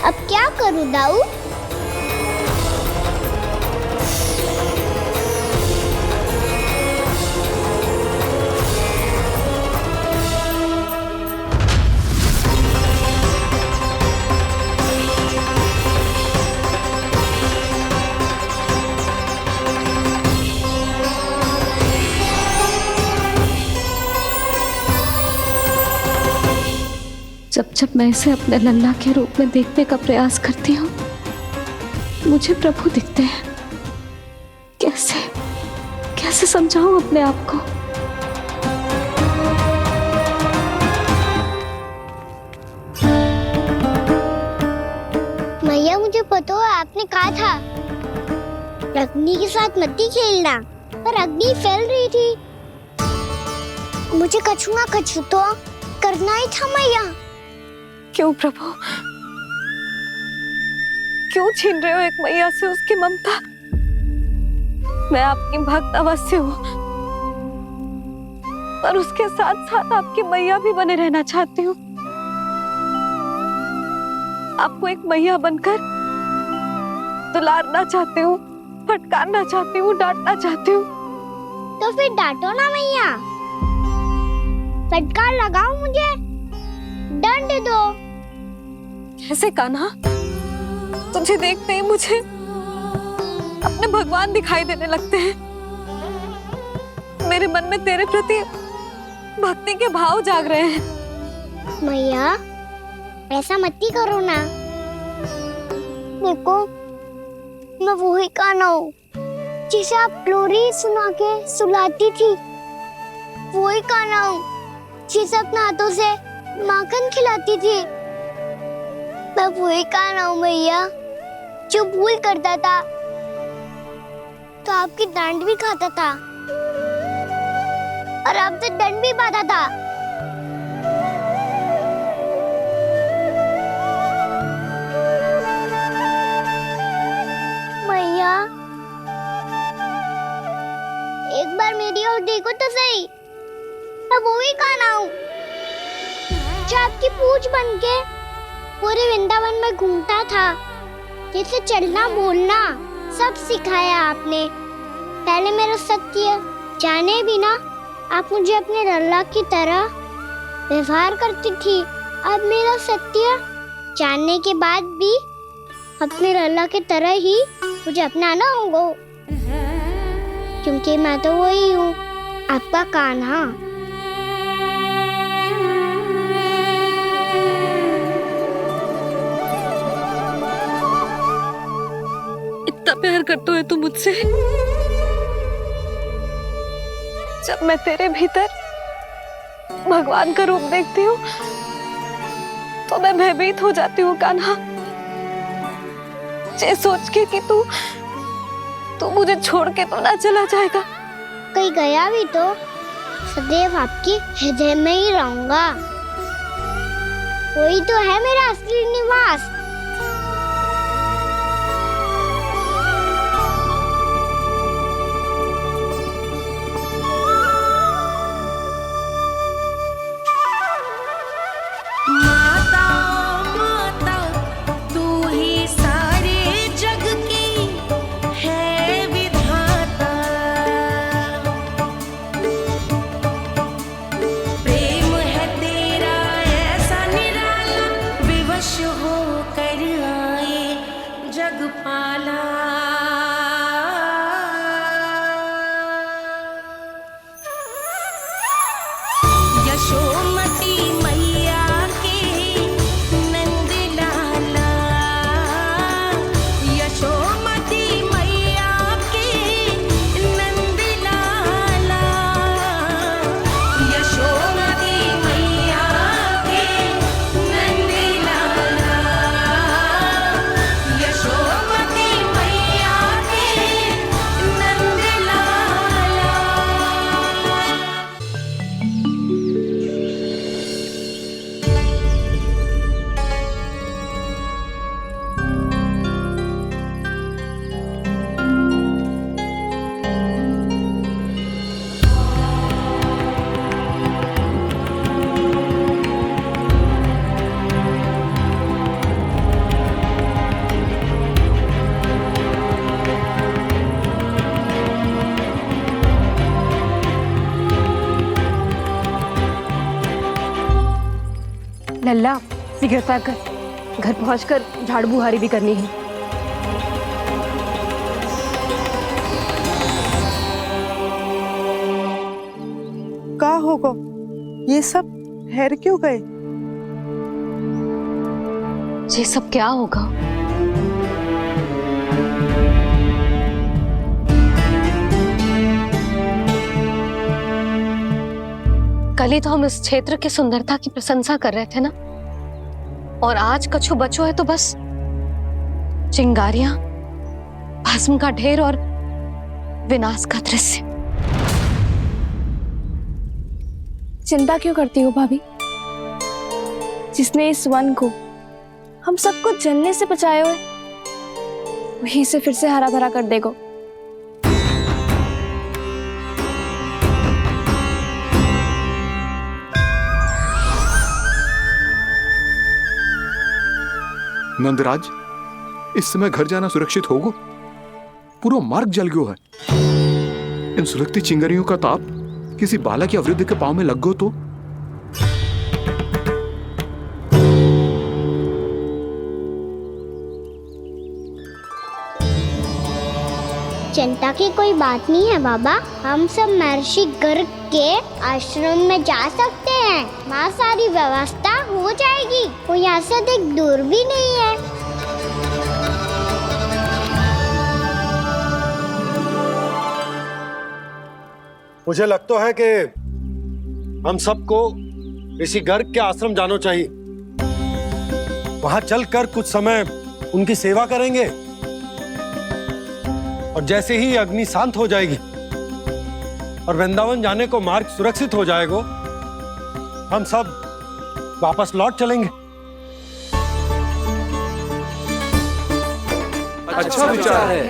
अब क्या करूं दाऊ? जब जब मैं इसे अपने लल्ला के रूप में देखने का प्रयास करती हूँ, मुझे प्रभु दिखते हैं। कैसे कैसे समझाऊं अपने आप को? मैया मुझे पता है आपने कहा था अग्नि के साथ मत ही खेलना, पर अग्नि फैल रही थी। मुझे कछुआ कछु तो करना ही था मैया। क्यों प्रभु, क्यों छीन रहे हो एक मैया से उसकी ममता? मैं आपकी भक्त अवश्य हूँ, पर उसके साथ साथ आपकी मैया भी बने रहना चाहती हूँ। आपको एक मैया बनकर दुलारना चाहती हूँ, फटकारना चाहती हूँ, डांटना चाहती हूँ। तो फिर डांटो ना मैया, फटकार लगाओ, मुझे दंड दो। कैसे कान्हा? तुझे देखते ही मुझे अपने भगवान दिखाई देने लगते हैं। मेरे मन में तेरे प्रति भक्ति के भाव जाग रहे हैं। मैया ऐसा मत ही करो ना। देखो मैं वही कान्हा हूँ जिसे आप लोरी सुना के सुलाती थी। वही कान्हा हूँ जिसे अपने हाथों से माखन खिलाती थी। मैं वही कान्हा हूँ मैया जो भूल करता था तो आपकी डांट भी खाता था और आपसे दंड भी पाता था। मैया एक बार मेरी ओर देखो तो सही, मैं वो ही कान्हा हूँ जो आपकी पूछ बनके पूरे वृंदावन में घूमता था। जैसे चलना बोलना सब सिखाया आपने। पहले मेरा सत्य जाने बिना आप मुझे अपने लल्ला की तरह व्यवहार करती थी। अब मेरा सत्य जानने के बाद भी अपने लल्ला की तरह ही मुझे अपनाना होगा, क्योंकि मैं तो वही हूँ, आपका कान्हा। इतना प्यार करते हो तुम मुझसे? जब मैं तेरे भीतर भगवान का रूप देखती हूँ तो मैं भयभीत हो जाती हूँ कान्हा। ये सोच के कि तू मुझे छोड़ के तो ना चला जाएगा। कहीं गया भी तो सदैव आपके हृदय में ही रहूंगा। वही तो है मेरा असली निवास। लल्ला सिगरेट पैक कर, घर पहुंचकर झाड़ू बुहारी भी करनी है। का होगा? ये सब ठहर क्यों गए? ये सब क्या होगा? कल ही तो हम इस क्षेत्र की सुंदरता की प्रशंसा कर रहे थे ना, और आज कछु बचो है तो बस चिंगारियां, भस्म का ढेर और विनाश का दृश्य। चिंता क्यों करती हो भाभी? जिसने इस वन को हम सबको जलने से बचाए हुए, वही से फिर से हरा भरा कर देगा। नंदराज, इस समय घर जाना सुरक्षित होगो? पूरा मार्ग जल गयो है। इन सुलगती चिंगरियों का ताप किसी बालक या वृद्ध के पांव में लग गो तो? चिंता की कोई बात नहीं है बाबा, हम सब महर्षि गर्ग के आश्रम में जा सकते हैं। वहाँ सारी व्यवस्था हो जाएगी, वो यहाँ से अधिक दूर भी नहीं है। मुझे लगता है कि हम सबको ऋषि गर्ग के आश्रम जाना चाहिए। वहां चलकर कुछ समय उनकी सेवा करेंगे और जैसे ही अग्नि शांत हो जाएगी और वृंदावन जाने को मार्ग सुरक्षित हो जाएगा, हम सब वापस लौट चलेंगे। अच्छा विचार है।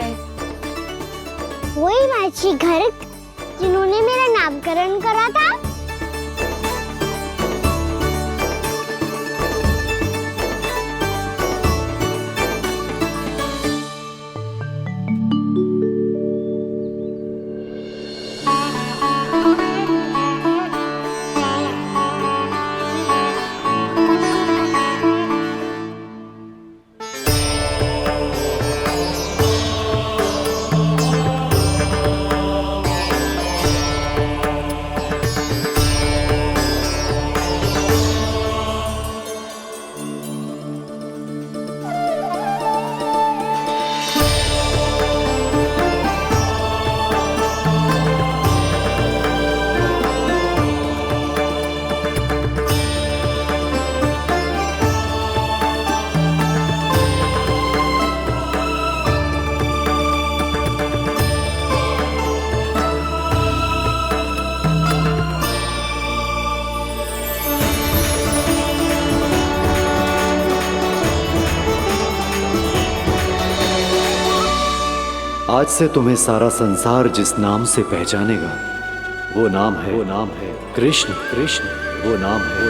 वही महर्षि गर्ग जिन्होंने मेरा नामकरण करा था। आज से तुम्हें सारा संसार जिस नाम से पहचानेगा वो नाम है कृष्ण। कृष्ण वो नाम है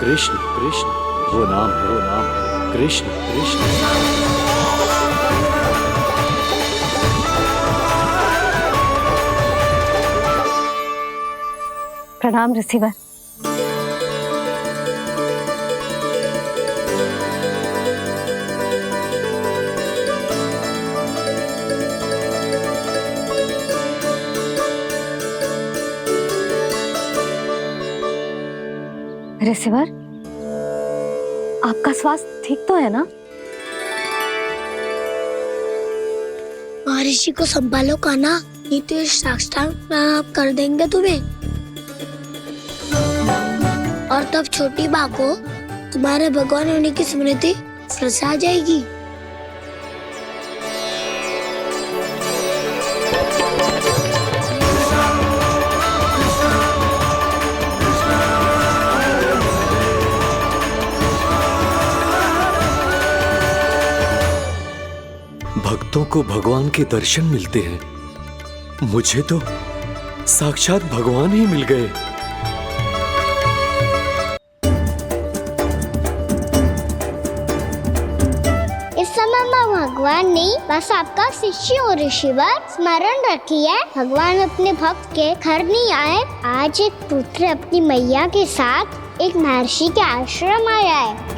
कृष्ण। कृष्ण वो नाम है कृष्ण। कृष्ण प्रणाम ऋषिवर। ऋषिवर, आपका स्वास्थ्य ठीक तो है ना? महर्षि को संभालो कान्हा, नहीं तो ये साक्षात कर देंगे तुम्हें। और तब छोटी बा को तुम्हारे भगवान होने की स्मृति फिर से आ जाएगी। भक्तों को भगवान के दर्शन मिलते हैं, मुझे तो साक्षात भगवान ही मिल गए। इस समय मैं भगवान नहीं, बस आपका शिष्य हूँ ऋषिवर। स्मरण रखिए, भगवान अपने भक्त के घर नहीं आए। आज एक पुत्र अपनी मैया के साथ एक महर्षि के आश्रम आया है।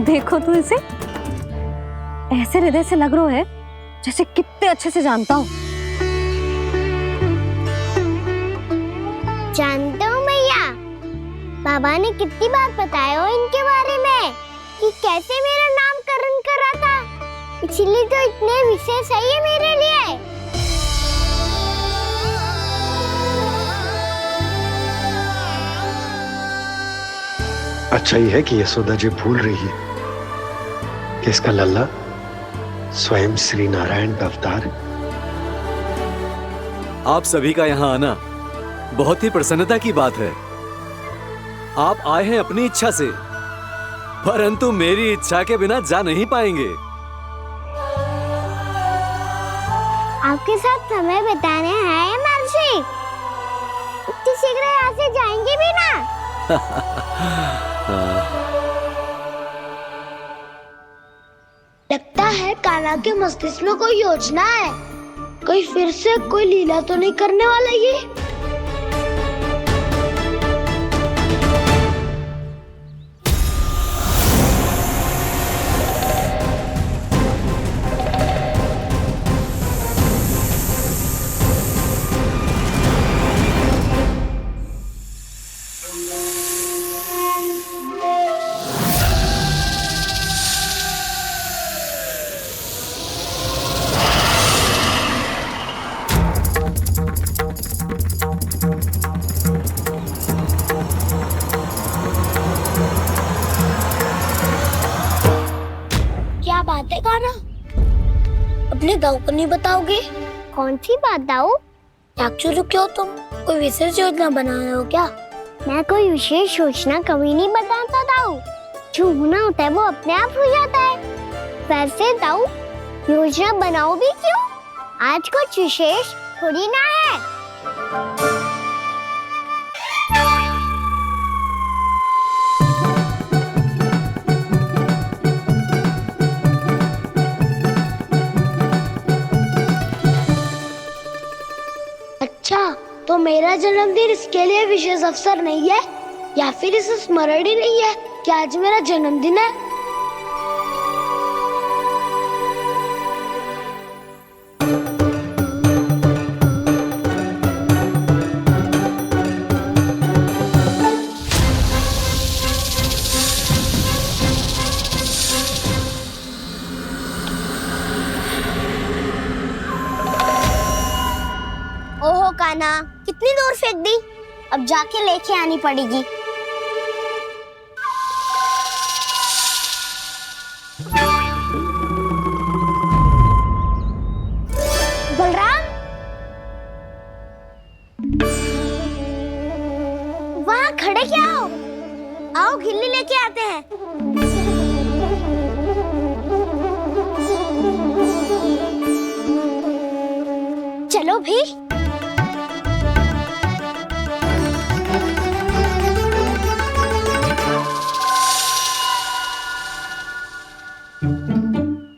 देखो तो इसे, ऐसे हृदय से लग रहा है जैसे कितने अच्छे से जानता हूँ। जानते हो मैया, बाबा ने कितनी बार बताया हो इनके बारे में कि कैसे मेरा नामकरण करा था, इसीलिए तो इतने विशेष है ये मेरे लिए। अच्छा ही है कि यशोदा जी भूल रही है कि इसका लल्ला स्वयं श्री नारायण का अवतार। आप सभी का यहाँ आना बहुत ही प्रसन्नता की बात है। आप आए हैं अपनी इच्छा से, परंतु मेरी इच्छा के बिना जा नहीं पाएंगे। आपके साथ समय बिताने हैं महर्षि, इतनी शीघ्र यहाँ से जाएंगे भी ना? लगता है कान्हा के मस्तिष्क में कोई योजना है। कोई फिर से कोई लीला तो नहीं करने वाला ये? क्या बात है कान्हा? अपने दाऊ को नहीं बताओगे? कौन सी बात दाऊ? याक्षुरु क्यों तुम कोई विशेष योजना बना रहे हो क्या? मैं कोई विशेष योजना कभी नहीं बताता दाऊ। जो होना होता है वो अपने आप हो जाता है। वैसे दाऊ योजना बनाओ भी क्यों? आज कुछ विशेष थोड़ी ना है। अच्छा, तो मेरा जन्मदिन इसके लिए विशेष अवसर नहीं है या फिर इसे स्मरण ही नहीं है कि आज मेरा जन्मदिन है? ओहो कान्हा, कितनी दूर फेंक दी? अब जाके लेके आनी पड़ेगी। बलराम, वहाँ खड़े क्या हो? आओ गिल्ली लेके आते हैं। चलो भी।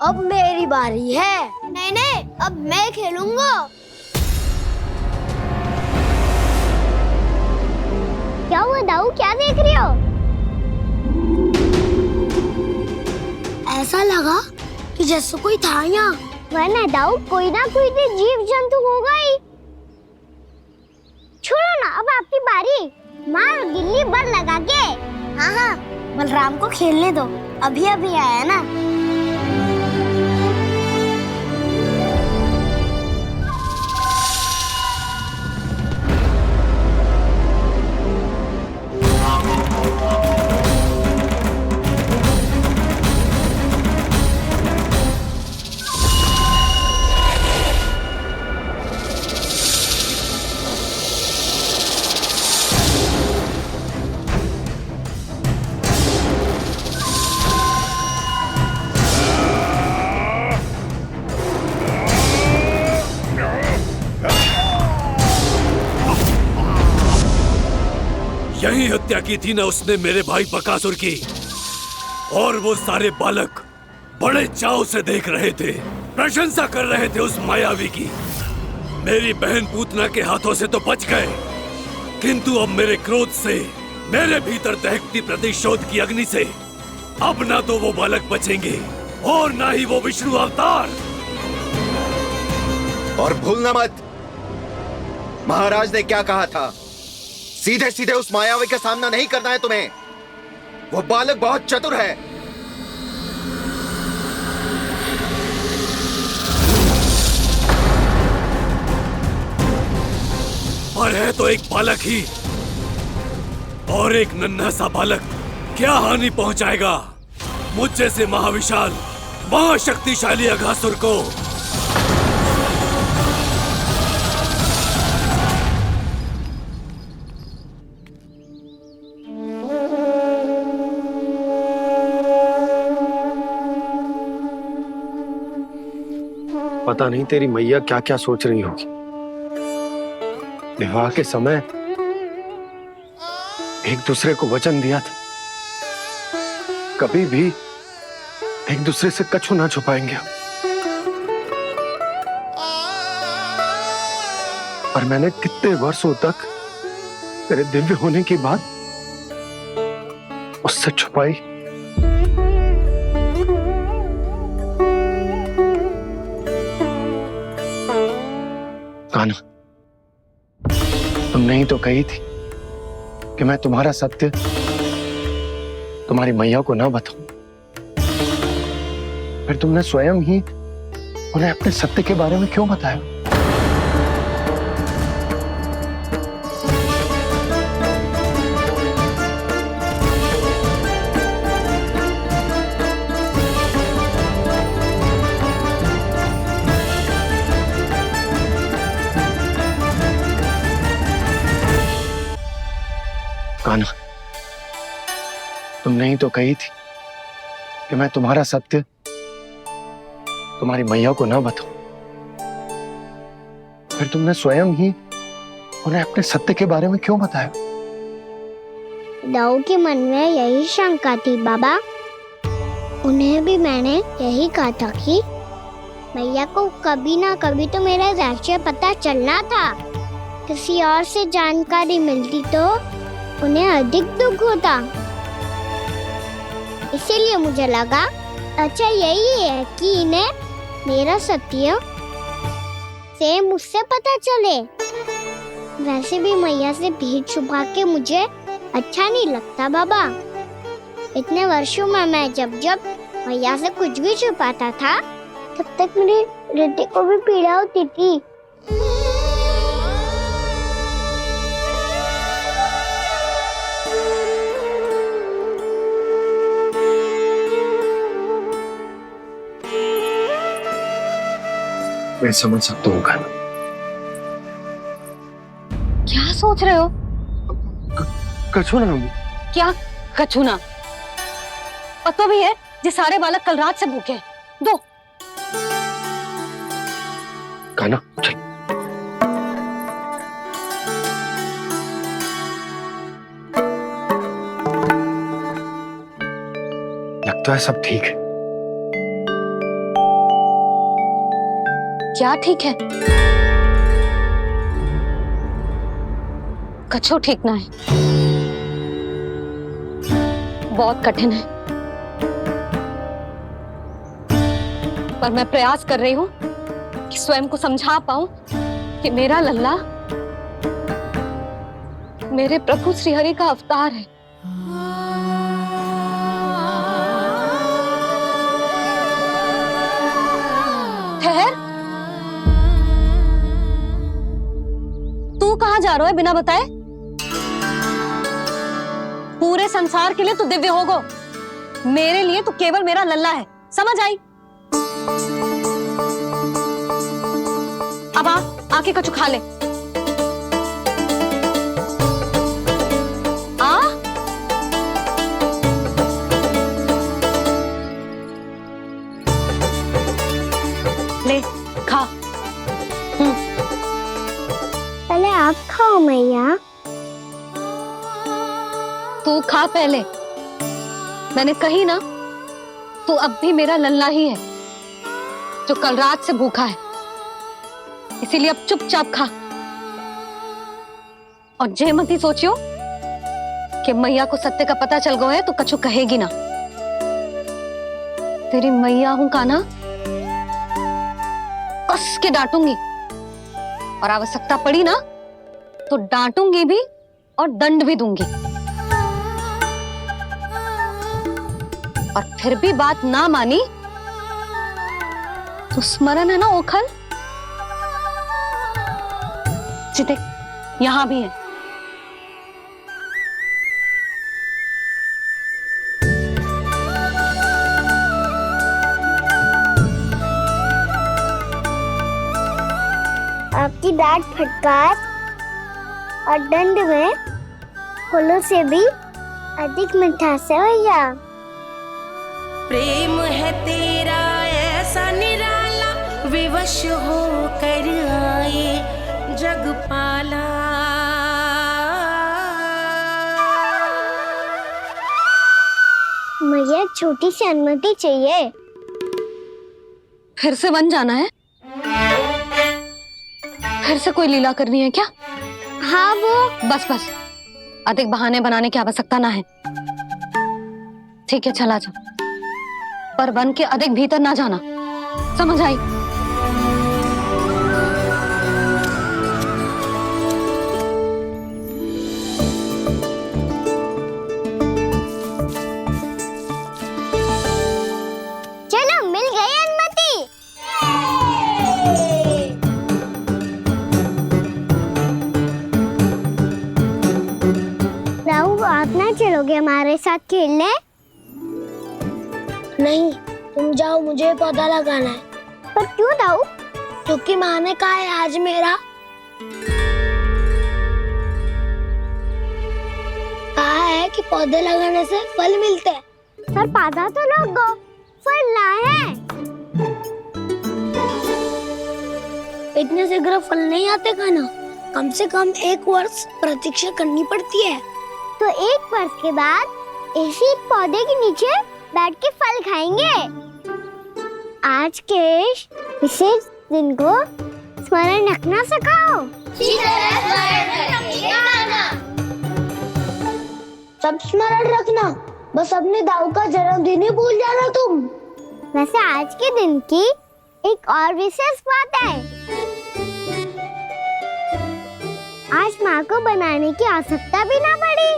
अब मेरी बारी है। नहीं नहीं, अब मैं खेलूंगा। क्या हुआ दाऊ, क्या देख रही हो? ऐसा लगा कि जैसे कोई था यहाँ। वरना दाऊ कोई ना कोई तो जीव जंतु होगा ही। छोड़ो ना, अब आपकी बारी। मार गिल्ली बर लगा के। हाँ हाँ, बलराम को खेलने दो, अभी अभी आया ना। यही हत्या की थी ना उसने मेरे भाई बकासुर की, और वो सारे बालक बड़े चाव से देख रहे थे, प्रशंसा कर रहे थे उस मायावी की। मेरी बहन पूतना के हाथों से तो बच गए, किंतु अब मेरे क्रोध से, मेरे भीतर दहकती प्रतिशोध की अग्नि से अब ना तो वो बालक बचेंगे और ना ही वो विष्णु अवतार। और भूलना मत, महाराज ने क्या कहा था, सीधे सीधे उस मायावी का सामना नहीं करना है तुम्हें। वो बालक बहुत चतुर है। पर है तो एक बालक ही, और एक नन्हा सा बालक क्या हानि पहुंचाएगा मुझ जैसे महाविशाल महाशक्तिशाली अघासुर को। पता नहीं तेरी मैया क्या क्या सोच रही होगी। विवाह के समय एक दूसरे को वचन दिया था, कभी भी एक दूसरे से कछु ना छुपाएंगे। और मैंने कितने वर्षों तक तेरे दिव्य होने की बात उससे छुपाई। कान्हा, तुमने ही तो कही थी कि मैं तुम्हारा सत्य तुम्हारी मैया को ना बताऊं। फिर तुमने स्वयं ही उन्हें अपने सत्य के बारे में क्यों बताया? कान्हा, तुमने ही तो कही थी कि मैं तुम्हारा सत्य तुम्हारी मैया को ना बताऊं। फिर तुमने स्वयं ही उन्हें अपने सत्य के बारे में क्यों बताया? दाऊ के मन में यही शंका थी बाबा। उन्हें भी मैंने यही कहा था कि मैया को कभी ना कभी तो मेरा रहस्य पता चलना था। किसी और से जानकारी मिलती तो उन्हें अधिक दुख होता। इसीलिए मुझे लगा अच्छा यही है कि इन्हें मेरा सत्य से मुझसे पता चले। वैसे भी मैया से भेद छुपा के मुझे अच्छा नहीं लगता बाबा। इतने वर्षों में मैं जब जब मैया से कुछ भी छुपाता था तब तक मेरे हृदय को भी पीड़ा होती थी। मैं समझ सकता हूँ कान्हा। क्या सोच रहे हो? कछु ना। क्या कछु ना? पता भी है ये सारे बालक कल रात से भूखे हैं। दो। कान्हा चल। लगता है सब ठीक है। क्या ठीक है? कछु ठीक ना है। बहुत कठिन है, पर मैं प्रयास कर रही हूं कि स्वयं को समझा पाऊं कि मेरा लल्ला मेरे प्रभु श्रीहरि का अवतार है। ठहर, तू कहाँ जा रहा है बिना बताए? पूरे संसार के लिए तू दिव्य होगो, मेरे लिए तू केवल मेरा लल्ला है। समझ आई? अब आके कछु खा ले। ले खा। पहले आप खाओ मैया। तू खा पहले। मैंने कही ना, तू अब भी मेरा लल्ला ही है जो कल रात से भूखा है। इसीलिए अब चुपचाप खा। और जे मत ही सोचियो कि मैया को सत्य का पता चल गया है तो कछु कहेगी ना। तेरी मैया हूं कान्हा, कस के डांटूंगी और आवश्यकता पड़ी ना तो डांटूंगी भी और दंड भी दूंगी। और फिर भी बात ना मानी तो स्मरण है ना ओखल? देख, यहां भी है। आपकी डांट फटकार और दंड में फूलों से भी अधिक मिठास है भैया। प्रेम है तेरा ऐसा निराला, विवश हो कर आए जग पाला। छोटी सी अनुमति चाहिए। फिर से वन जाना है? फिर से कोई लीला करनी है क्या? हाँ वो। बस बस, अधिक बहाने बनाने की आवश्यकता ना है। ठीक है, चला जा, पर वन के अधिक भीतर ना जाना, समझ आई? चलो, मिल गई अनुमति। राहु, आप ना चलोगे हमारे साथ खेलने? नहीं, तुम जाओ, मुझे पौधा लगाना है। पर क्यों राहु? क्योंकि माँ ने कहा है आज मेरा कहा है कि पौधे लगाने से फल मिलते हैं। पर पौधा तो लगो, फल ना है। इतने शीघ्र फल नहीं आते खाना, कम से कम 1 वर्ष प्रतीक्षा करनी पड़ती है। तो 1 वर्ष के बाद इसी पौधे के नीचे बैठ के फल खाएंगे। आज के विशेष दिन को स्मरण रखना सिखाओ। सब स्मरण रखना, बस अपने दाऊ का जन्मदिन ही भूल जाना तुम। वैसे आज के दिन की एक और विशेष बात है। आज माँ को बनाने की आवश्यकता भी ना पड़ी,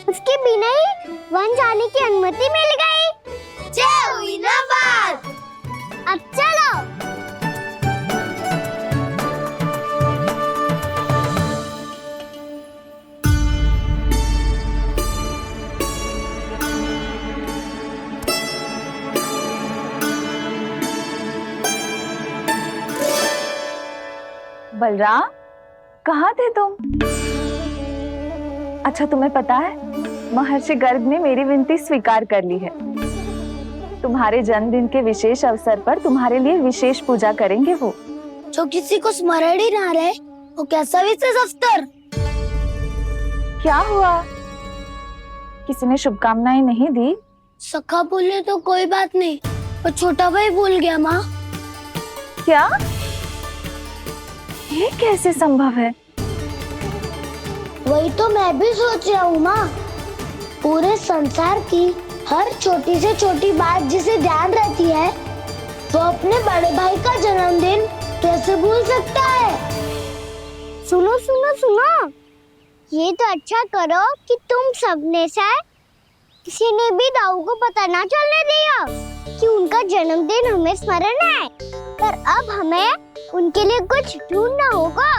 उसके बिना ही वन जाने की अनुमति मिल गई। जय हुई ना बात। अब चलो। बलराम, कहाँ थे तुम? अच्छा, तुम्हें पता है महर्षि गर्ग ने मेरी विनती स्वीकार कर ली है। तुम्हारे जन्मदिन के विशेष अवसर पर तुम्हारे लिए विशेष पूजा करेंगे वो। जो किसी को स्मरण ही ना रहे, वो कैसा विशेष अवसर? क्या हुआ? किसी ने शुभकामनाएं नहीं दी? सखा बोले तो कोई बात नहीं, पर छोटा भाई भूल गया माँ। क्या? ये कैसे संभव है? वही तो मैं भी सोच रहा हूँ माँ। पूरे संसार की हर छोटी से छोटी बात जिसे ध्यान रहती है, वो अपने बड़े भाई का जन्मदिन कैसे भूल सकता है? सुनो सुनो सुनो, ये तो अच्छा करो कि तुम सबने से किसी ने भी दाऊ को पता ना चलने दिया कि उनका जन्मदिन हमें स्मरण है। पर अब हमें उनके लिए कुछ ढूंढना होगा।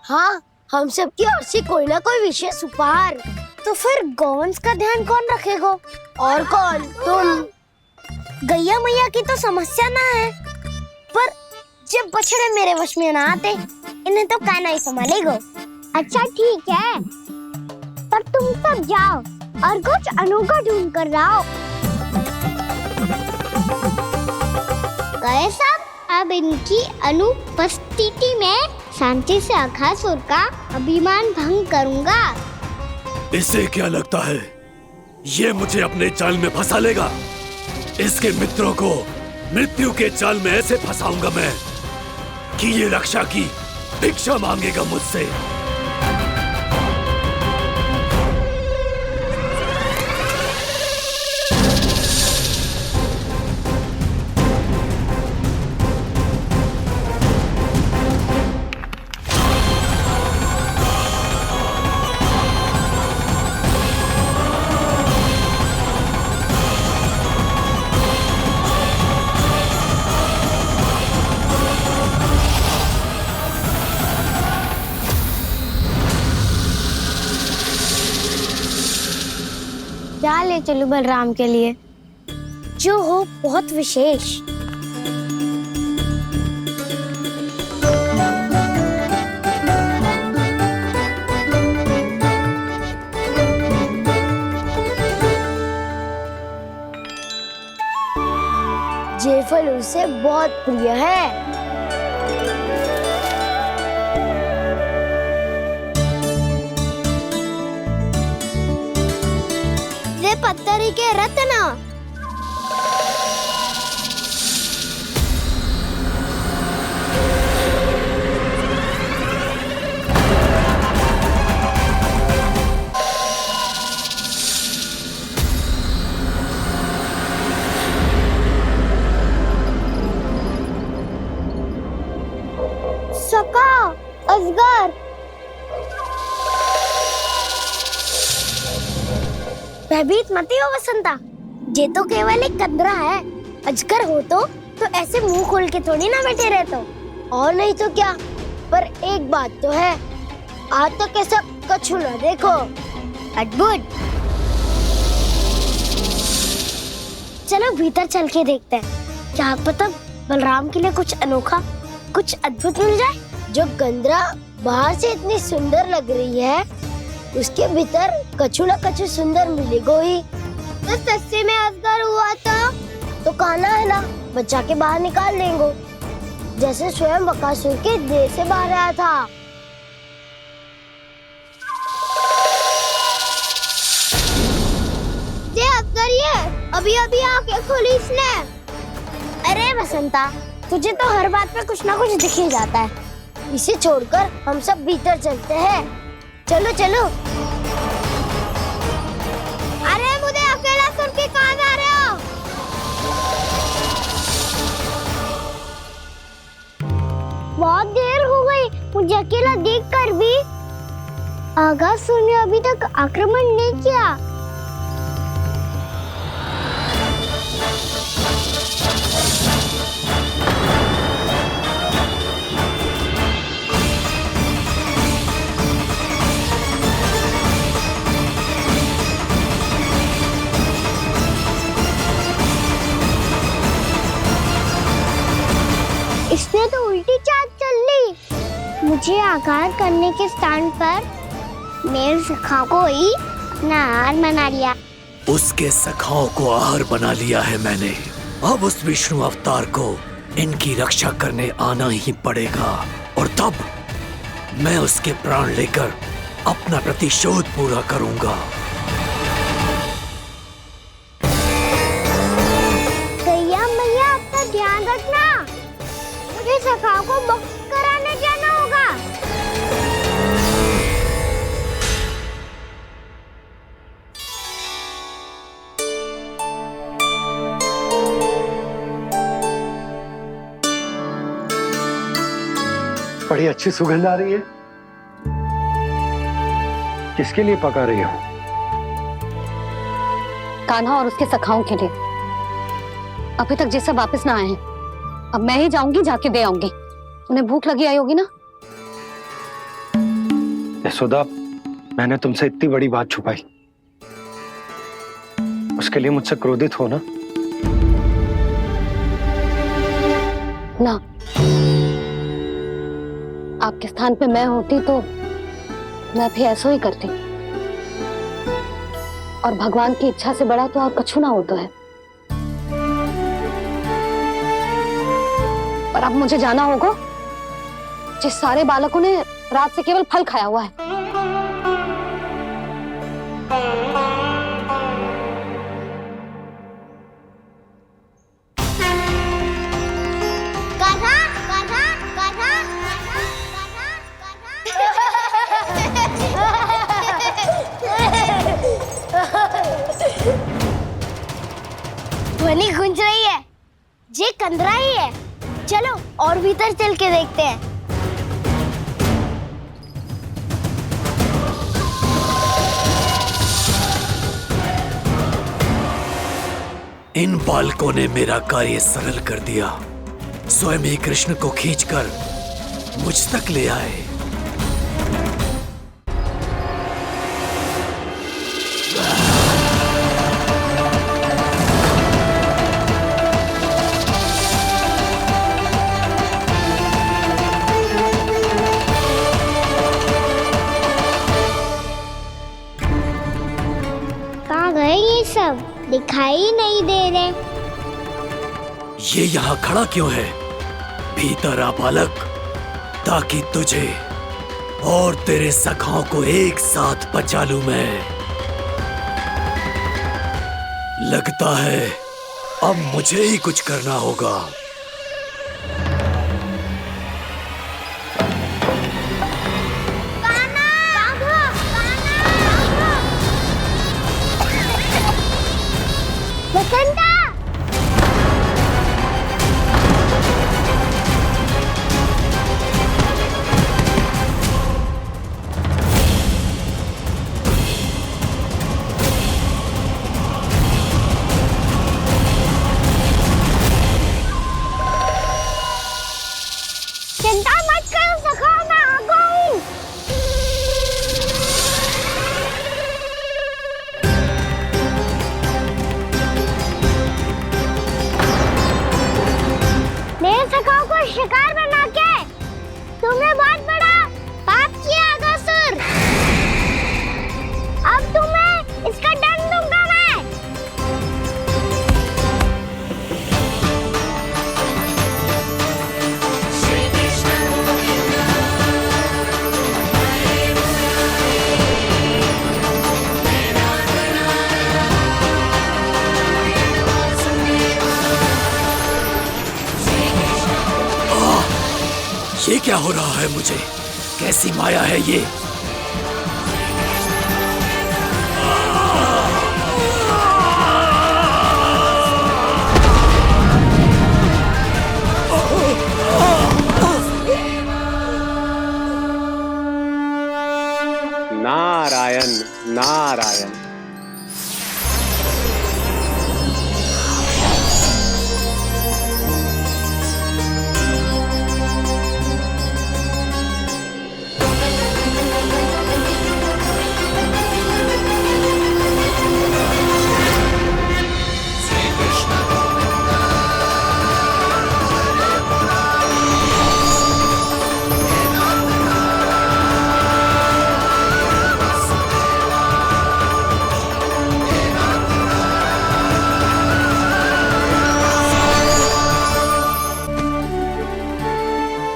हाँ, हम सबकी ओर से कोई ना कोई विशेष उपहार। तो फिर गोवंश का ध्यान कौन रखेगा? और कौन? तुम। गैया मैया की तो समस्या ना है, पर जब बछड़े मेरे वश में ना आते, इन्हें तो कान्हा ही संभालेगा। अच्छा ठीक है, पर तुम सब जाओ और कुछ अनोखा ढूंढ कर लाओ। गए सब? अब इनकी अनुपस्थिति में शांति से अघासुर का अभिमान भंग करूंगा। इसे क्या लगता है ये मुझे अपने जाल में फंसा लेगा? इसके मित्रों को मृत्यु के जाल में ऐसे फंसाऊंगा मैं कि ये रक्षा की भिक्षा मांगेगा मुझसे। क्या ले चलूं बलराम के लिए, जो हो बहुत विशेष? ये फल उसे बहुत प्रिय है। पत्थरी के रत्न। अजगर। भयभीत मत हो वसंता, ये तो केवल एक कंदरा है। अजगर हो तो ऐसे मुंह खोल के थोड़ी ना बैठे रहते हो। और नहीं तो क्या, पर एक बात तो है, आज तक ऐसा कछु ना देखो। अद्भुत। चलो भीतर चल के देखते हैं, क्या पता बलराम के लिए कुछ अनोखा, कुछ अद्भुत मिल जाए। जो गंदरा बाहर से इतनी सुंदर लग रही है, उसके भीतर कछु न कछु सुंदर मिलेगा ही। तो सच्चे में अजगर हुआ तो कहना है ना, बच्चा के बाहर निकाल लेंगे, जैसे स्वयं बकासुर के देह से बाहर आया था। ये अजगर ही है, अभी अभी आंखें खोली इसने। अरे वसंता, तुझे तो हर बात पे कुछ ना कुछ दिख ही जाता है। इसे छोड़कर हम सब भीतर चलते हैं। चलो चलो। अरे मुझे अकेला सुन के कहाँ जा रहे हो? बहुत देर हो गई मुझे अकेला देखकर भी। आगासुर ने अभी तक आक्रमण नहीं किया। इसने तो उल्टी चाल चल ली। मुझे आघात करने के स्थान पर मेरे सखा को ही अपना आहार बना लिया। उसके सखाओं को आहार बना लिया है मैंने। अब उस विष्णु अवतार को इनकी रक्षा करने आना ही पड़ेगा, और तब मैं उसके प्राण लेकर अपना प्रतिशोध पूरा करूंगा। गैया मैया, अपना ध्यान रखना। मुझे सखा को मुक्त कराने जाना होगा। बड़ी अच्छी सुगंध आ रही है। किसके लिए पका रही हो? कान्हा और उसके सखाओं के लिए। अभी तक जैसे वापस ना आए हैं, अब मैं ही जाऊंगी, जाके दे आऊंगी। उन्हें भूख लगी आई होगी ना। यशोदा, मैंने तुमसे इतनी बड़ी बात छुपाई, उसके लिए मुझसे क्रोधित हो ना? ना, आपके स्थान पे मैं होती तो मैं भी ऐसा ही करती। और भगवान की इच्छा से बड़ा तो और कछु ना होता है। पर अब मुझे जाना होगा। जिस सारे बालकों ने रात से केवल फल खाया हुआ है। कान्हा, कान्हा, कान्हा, ध्वनि गूंज रही है, ये कंदरा ही है। चलो और भीतर चल के देखते हैं। इन बालकों ने मेरा कार्य सरल कर दिया। स्वयं ही कृष्ण को खींचकर मुझ तक ले आए। कहाँ गए ये सब? दिखाई नहीं दे रहे। ये यहाँ खड़ा क्यों है? भीतर आ बालक, ताकि तुझे और तेरे सखाओं को एक साथ बचा लूं मैं। लगता है अब मुझे ही कुछ करना होगा। वसंता! क्या हो रहा है मुझे? कैसी माया है ये? नारायण नारायण।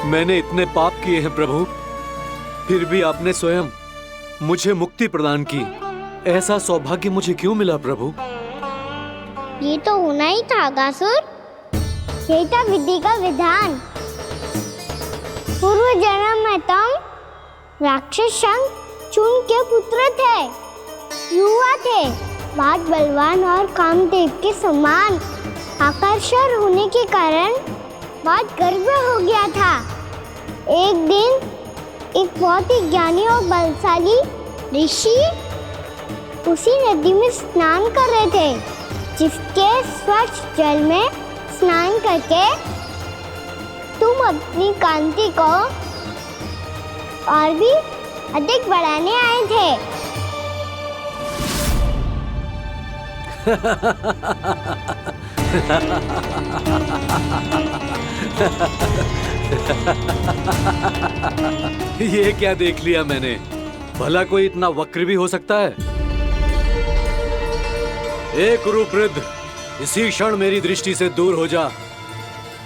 मैंने इतने पाप किए हैं प्रभु, फिर भी आपने स्वयं मुझे मुक्ति प्रदान की। ऐसा सौभाग्य मुझे क्यों मिला प्रभु? ये तो होना ही था अगासुर। यही था विधि का विधान। पूर्व जन्म में तुम राक्षस शंखचूड़ के पुत्र थे, युवा थे, बहुत बलवान और कामदेव के समान आकर्षण होने के कारण बहुत गर्व हो गया था। एक दिन एक बहुत ही ज्ञानी और बलशाली ऋषि उसी नदी में स्नान कर रहे थे, जिसके स्वच्छ जल में स्नान करके तुम अपनी कांति को और भी अधिक बढ़ाने आए थे। ये क्या देख लिया मैंने? भला कोई इतना वक्र भी हो सकता है? एक कुरुवृद्ध, इसी क्षण मेरी दृष्टि से दूर हो जा।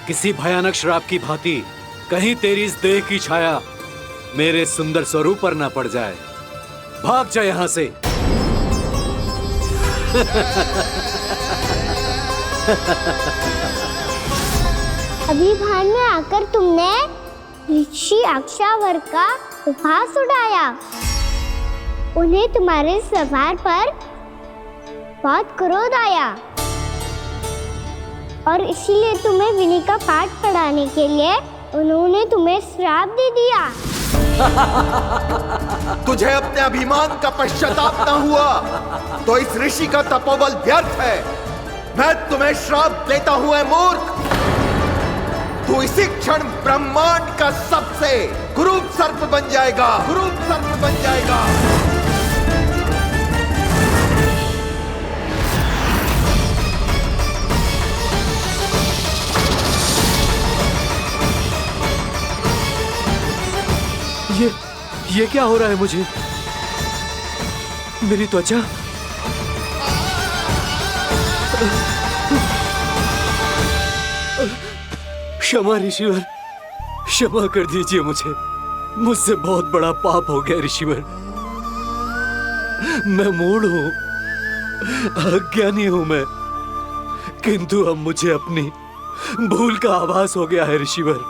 किसी भयानक श्राप की भांति कहीं तेरी इस देह की छाया मेरे सुंदर स्वरूप पर न पड़ जाए। भाग जा यहाँ से। अभी भान में आकर तुमने ऋषि अक्षावर का उपहास उड़ाया। उन्हें तुम्हारे व्यवहार पर बहुत क्रोध आया और इसीलिए तुम्हें विधि का पाठ पढ़ाने के लिए उन्होंने तुम्हें श्राप दे दिया। तुझे अपने अभिमान का पश्चाताप न हुआ तो इस ऋषि का तपोबल व्यर्थ है। मैं तुम्हें श्राप देता हूं ऐ मूर्ख। तू इसी क्षण ब्रह्मांड का सबसे कुरूप सर्प बन जाएगा, कुरूप सर्प बन जाएगा। ये क्या हो रहा है मुझे? मेरी त्वचा क्षमा ऋषिवर, क्षमा कर दीजिए मुझे। मुझसे बहुत बड़ा पाप हो गया ऋषिवर। मैं मूढ़ हूं, अज्ञानी हूं मैं, किंतु अब मुझे अपनी भूल का आभास हो गया है ऋषिवर।